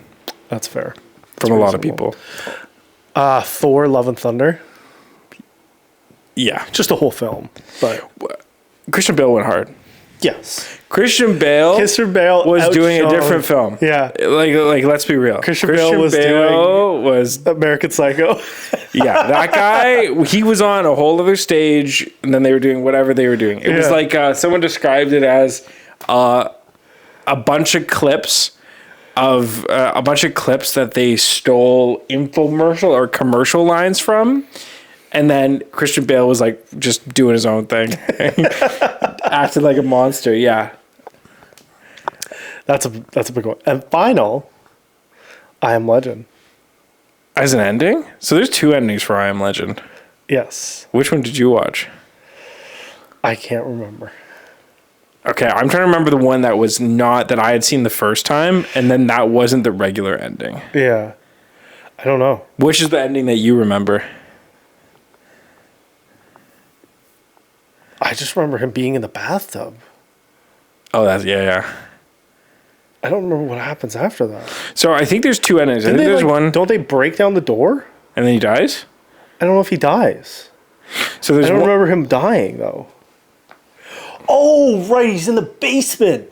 That's fair. from a lot of people. Thor: Love and Thunder. Yeah. Just the whole film. But Christian Bale went hard. yes. Christian Bale Christian Bale was doing a outshone- different film. Yeah. Like let's be real. Christian Bale was was American Psycho. yeah, that guy, he was on a whole other stage, and then they were doing whatever they were doing. It was Yeah. like someone described it as a bunch of clips that they stole infomercial or commercial lines from, and then Christian Bale was like just doing his own thing, acted like a monster. Yeah, That's a big one. And final, I Am Legend. as an ending. So there's 2 endings for I Am Legend. Yes. Which one did you watch? I can't remember. Okay, I'm trying to remember the one that was not that I had seen the first time, and then that wasn't the regular ending. Yeah. I don't know. Which is the ending that you remember? I just remember him being in the bathtub. Oh, that's yeah. I don't remember what happens after that. So I think there's 2 endings. I think there's one, Don't they break down the door? and then he dies. I don't know if he dies. So I there's don't one. remember him dying though. Oh, right, he's in the basement.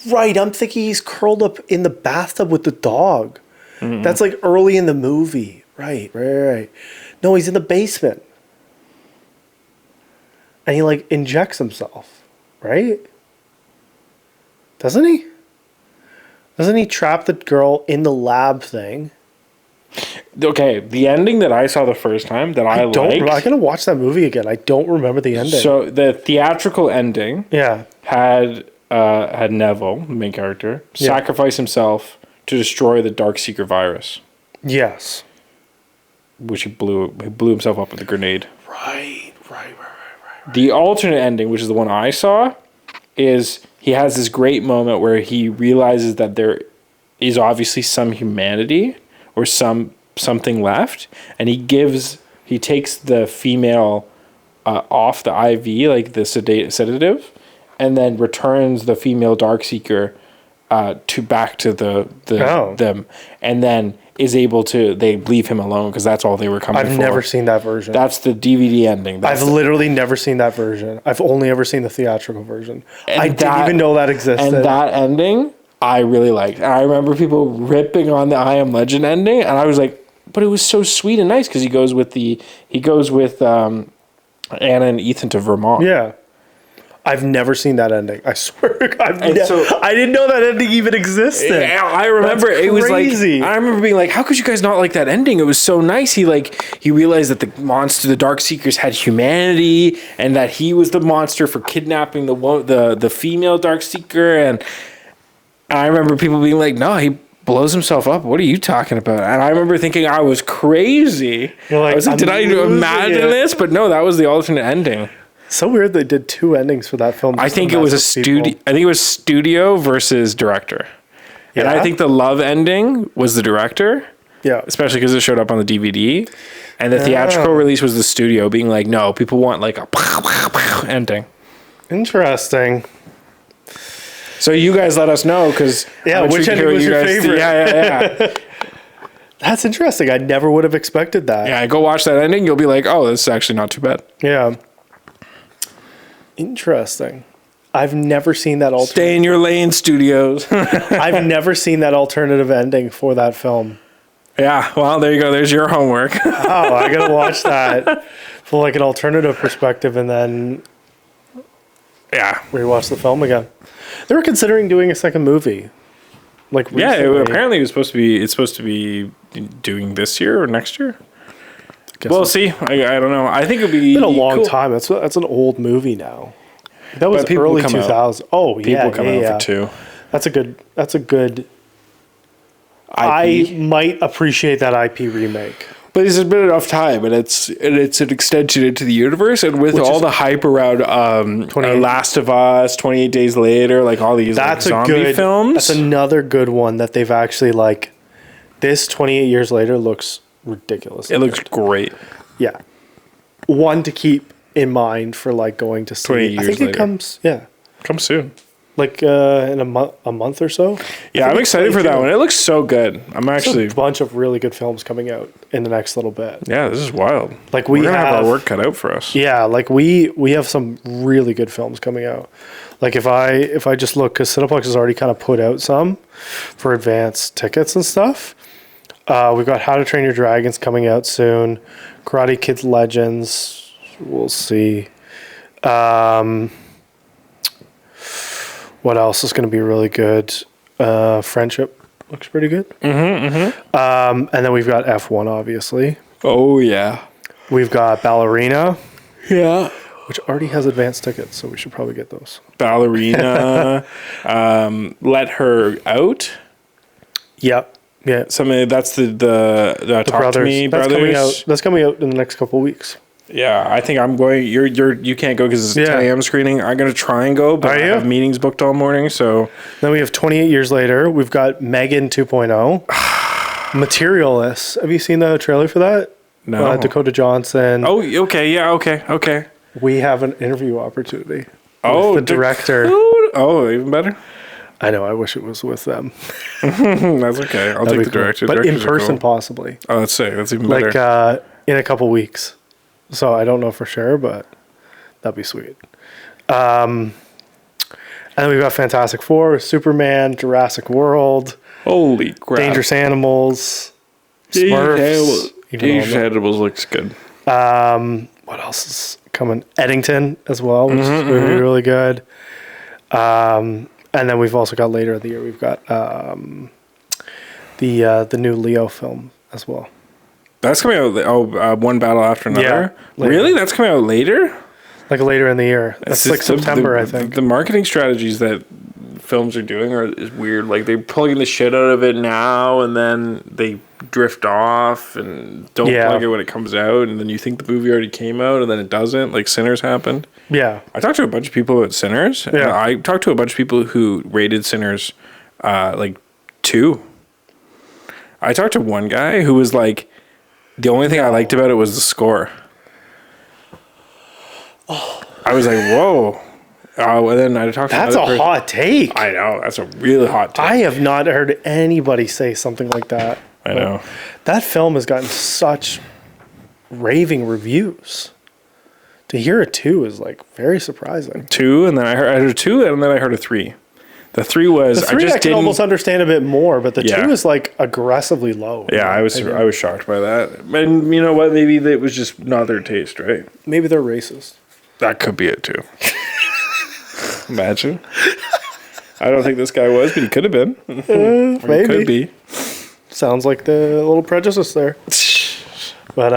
Right, I'm thinking he's curled up in the bathtub with the dog. Mm-hmm. That's like early in the movie. Right. No, he's in the basement. And he like injects himself, right? Doesn't he? Doesn't he trap the girl in the lab thing? Okay, the ending that I saw the first time that I liked. I gotta watch that movie again. I don't remember the ending. So the theatrical ending yeah. had Neville, the main character, Yeah. sacrifice himself to destroy the Darkseeker virus, Yes. which he blew himself up with a grenade. Right. The alternate ending, which is the one I saw, is he has this great moment where he realizes that there is obviously some humanity or something left, and he takes the female off the IV, like the sedative, and then returns the female Darkseeker back to them, and then is able to, they leave him alone because that's all they were coming for. I've never seen that version. That's the DVD ending. I've literally never seen that version. I've only ever seen the theatrical version. I didn't even know that existed. And that ending, I really liked. And I remember people ripping on the I Am Legend ending, and I was like, but it was so sweet and nice because he goes with Anna and Ethan to Vermont. Yeah. I've never seen that ending. I swear. I didn't know that ending even existed. Yeah, I remember it was like, I remember being like, how could you guys not like that ending? It was so nice. He realized that the Darkseekers had humanity, and that he was the monster for kidnapping the female Darkseeker. And I remember people being like, no, he blows himself up. What are you talking about? And I remember thinking I was crazy. I was like, did I imagine this? But no, that was the alternate ending. So weird they did two endings for that film. I think it was a studio. I think it was studio versus director. Yeah. And I think the love ending was the director. Yeah. Especially because it showed up on the DVD. And the theatrical release was the studio being like, no, people want like a ending. Interesting. So you guys let us know because which ending was your favorite? Yeah. That's interesting. I never would have expected that. Yeah, go watch that ending. You'll be like, oh, this is actually not too bad. Yeah. Interesting. I've never seen that alternative. Stay in your lane, studios. I've never seen that alternative ending for that film. Yeah, well, there you go. There's your homework. Oh, I gotta watch that for like an alternative perspective, and then rewatch the film again. They were considering doing a second movie. Like recently. Apparently it's supposed to be doing this year or next year. We'll see. I don't know. I think it'd be been a long time. That's an old movie now. That was early 2000s. Oh yeah, people come out for two. That's a good. IP. I might appreciate that IP remake. But there's been enough time, and it's an extension into the universe, and with all the hype around Last of Us, 28 Days Later, like all these zombie films. That's another good one that they've actually like. This 28 years later looks ridiculous. It looks great. Yeah, one to keep in mind for like going to see. 28 years later. It comes soon. Like in a month or so. Yeah, I'm excited for that one. It looks so good. There's a bunch of really good films coming out in the next little bit. Yeah, this is wild. Like we're gonna have our work cut out for us. Yeah, like we have some really good films coming out. Like if I just look, because Cineplex has already kind of put out some for advanced tickets and stuff. We've got How to Train Your Dragons coming out soon. Karate Kid Legends. We'll see. What else is going to be really good? Friendship looks pretty good. And then we've got F1, obviously. Oh, yeah. We've got Ballerina. Yeah. Which already has advanced tickets, so we should probably get those. Ballerina. Let Her Out. Yep. Yeah. That's the Talk Brothers. to Me Brothers. That's coming out in the next couple of weeks. Yeah, I think I'm going. You can't go because it's a 10 a.m. screening. I'm going to try and go, but I have meetings booked all morning. So then we have 28 years later. We've got Megan 2.0. Materialist. Have you seen the trailer for that? No. Dakota Johnson. Oh, okay. Yeah, okay. We have an interview opportunity. Oh, with the director. Oh, even better. I know. I wish it was with them. That's okay. I'll take the director. But in person, possibly. Oh, that's sick. That's even better. Like in a couple weeks. So I don't know for sure, but that'd be sweet. And then we've got Fantastic Four, Superman, Jurassic World. Holy crap. Dangerous Animals. Smurfs. Dangerous Animals looks good. What else is coming? Eddington as well, which is really, really good. And then we've also got later in the year, we've got the new Leo film as well. That's coming out. One Battle After Another. Yeah, really? That's coming out later? Like later in the year. That's like September, I think. The marketing strategies that films are doing is weird. Like they're pulling the shit out of it now, and then they drift off and don't plug it when it comes out, and then you think the movie already came out, and then it doesn't. Like Sinners happened. Yeah. I talked to a bunch of people about Sinners. Yeah. And I talked to a bunch of people who rated Sinners like 2. I talked to one guy who was like, the only thing I liked about it was the score. Oh. I was like, whoa. And then I talked to That's a hot take. I know. That's a really hot take. I have not heard anybody say something like that. I know. That film has gotten such raving reviews. To hear a 2 is like very surprising. 2, and then I heard 2, and then I heard a 3. The 3 was the 3 I can almost understand a bit more, but the 2 is like aggressively low. Yeah, I was shocked by that. And you know what? Maybe it was just not their taste, right? Maybe they're racist. That could be it too. Imagine. I don't think this guy was, but he could have been. Maybe. He could be. Sounds like the little prejudice there. But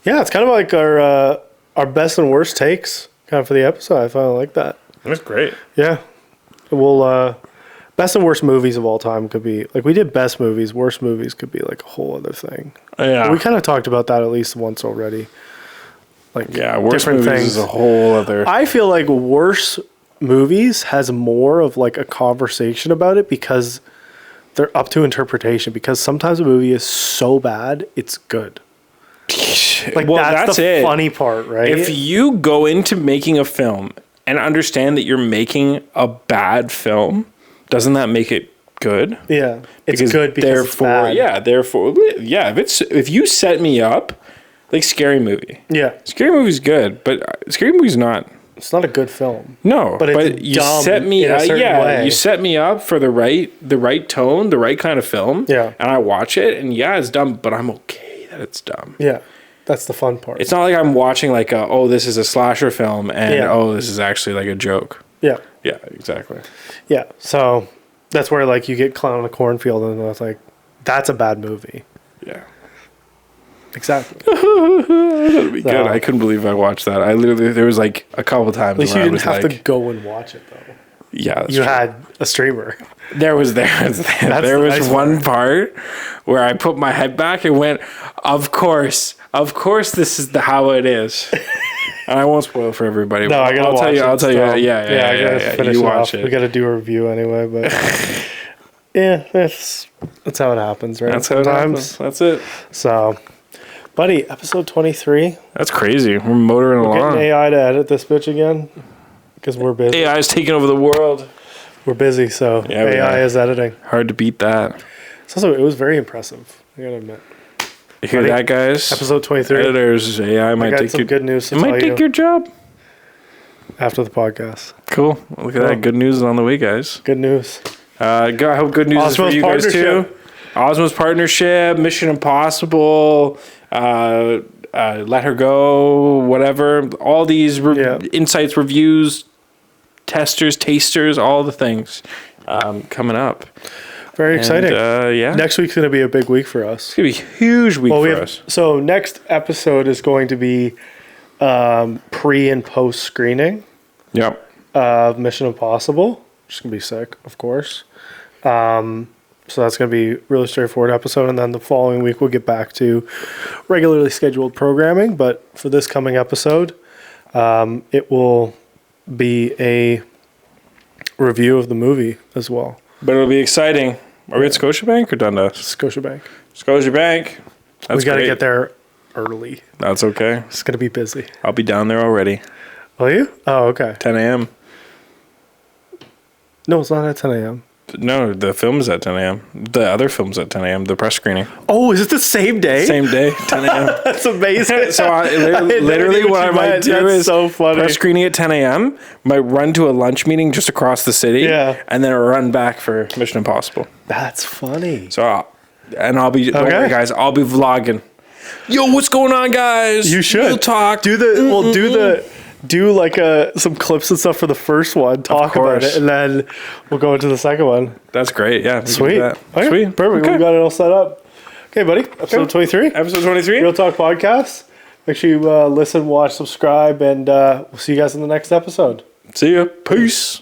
yeah, it's kind of like our best and worst takes kind of for the episode. I finally like that. That's great. Yeah. Well, best and worst movies of all time could be like we did best movies, worst movies could be like a whole other thing. Yeah. We kind of talked about that at least once already. Like worst movies is a whole other. I feel like worst movies has more of like a conversation about it because they're up to interpretation. Because sometimes a movie is so bad, it's good. Like that's the funny part, right? If you go into making a film and understand that you're making a bad film, doesn't that make it good? Yeah, it's good because it's bad. If you set me up, like Scary Movie. Yeah, Scary Movie's good, but Scary Movie's not. It's not a good film. No, but you set me up. You set me up for the right tone, the right kind of film. Yeah, and I watch it, and it's dumb, but I'm okay that it's dumb. Yeah. That's the fun part. It's not like I'm watching like this is a slasher film and this is actually like a joke. Yeah. Yeah, exactly. Yeah. So that's where like you get Clown in a Cornfield and it's like that's a bad movie. Yeah. Exactly. That'd be good. I couldn't believe I watched that. There was like a couple times. At least you didn't have to go and watch it though. Yeah. You had a streamer. There was one part where I put my head back and went, Of course, this is how it is. And I won't spoil it for everybody. No, I gotta watch it. I'll tell you. Yeah. I gotta finish you it watch off. it. We gotta do a review anyway, but yeah, that's how it happens, right? That's how it happens. That's it. So, buddy, episode 23. That's crazy. We're motoring along. Getting AI to edit this bitch again because we're busy. AI is taking over the world. We're busy, so AI is editing. Hard to beat that. It was very impressive. I gotta admit. You hear that, guys? Episode 23. Editors, AI might take some good news to tell you. It might take your job. After the podcast. Cool. Look at that. Good news is on the way, guys. Good news. I hope good news is for you guys too. Osmo's Partnership, Mission Impossible, Let Her Go, whatever. All these insights, reviews, tasters, all the things coming up. Very exciting. Yeah. Next week's going to be a big week for us. It's going to be a huge week for us. So next episode is going to be pre and post screening. Yep. Of Mission Impossible, which is going to be sick, of course. So that's going to be a really straightforward episode. And then the following week, we'll get back to regularly scheduled programming. But for this coming episode, it will be a review of the movie as well. But it'll be exciting. Are we at Scotiabank or Dundas? Scotiabank. Scotiabank. We got to get there early. That's okay. It's going to be busy. I'll be down there already. Will you? Oh, okay. 10 a.m. No, it's not at 10 a.m. No, the film's at 10 a.m. The other film's at 10 a.m. The press screening. Oh, is it the same day? Same day, 10 a.m. That's amazing. So literally what I might do is so funny. Press screening at 10 a.m. Might run to a lunch meeting just across the city. And then run back for Mission Impossible. That's funny. So, I'll be, don't worry guys, I'll be vlogging. Yo, what's going on, guys? You should. We'll talk. Do like some clips and stuff for the first one. Talk about it, and then we'll go into the second one. That's great. Yeah. Sweet. Okay. Sweet. Perfect. We got it all set up. Okay, buddy. Episode 23. Episode 23. Real Talk Podcast. Make sure you listen, watch, subscribe, and we'll see you guys in the next episode. See ya. Peace.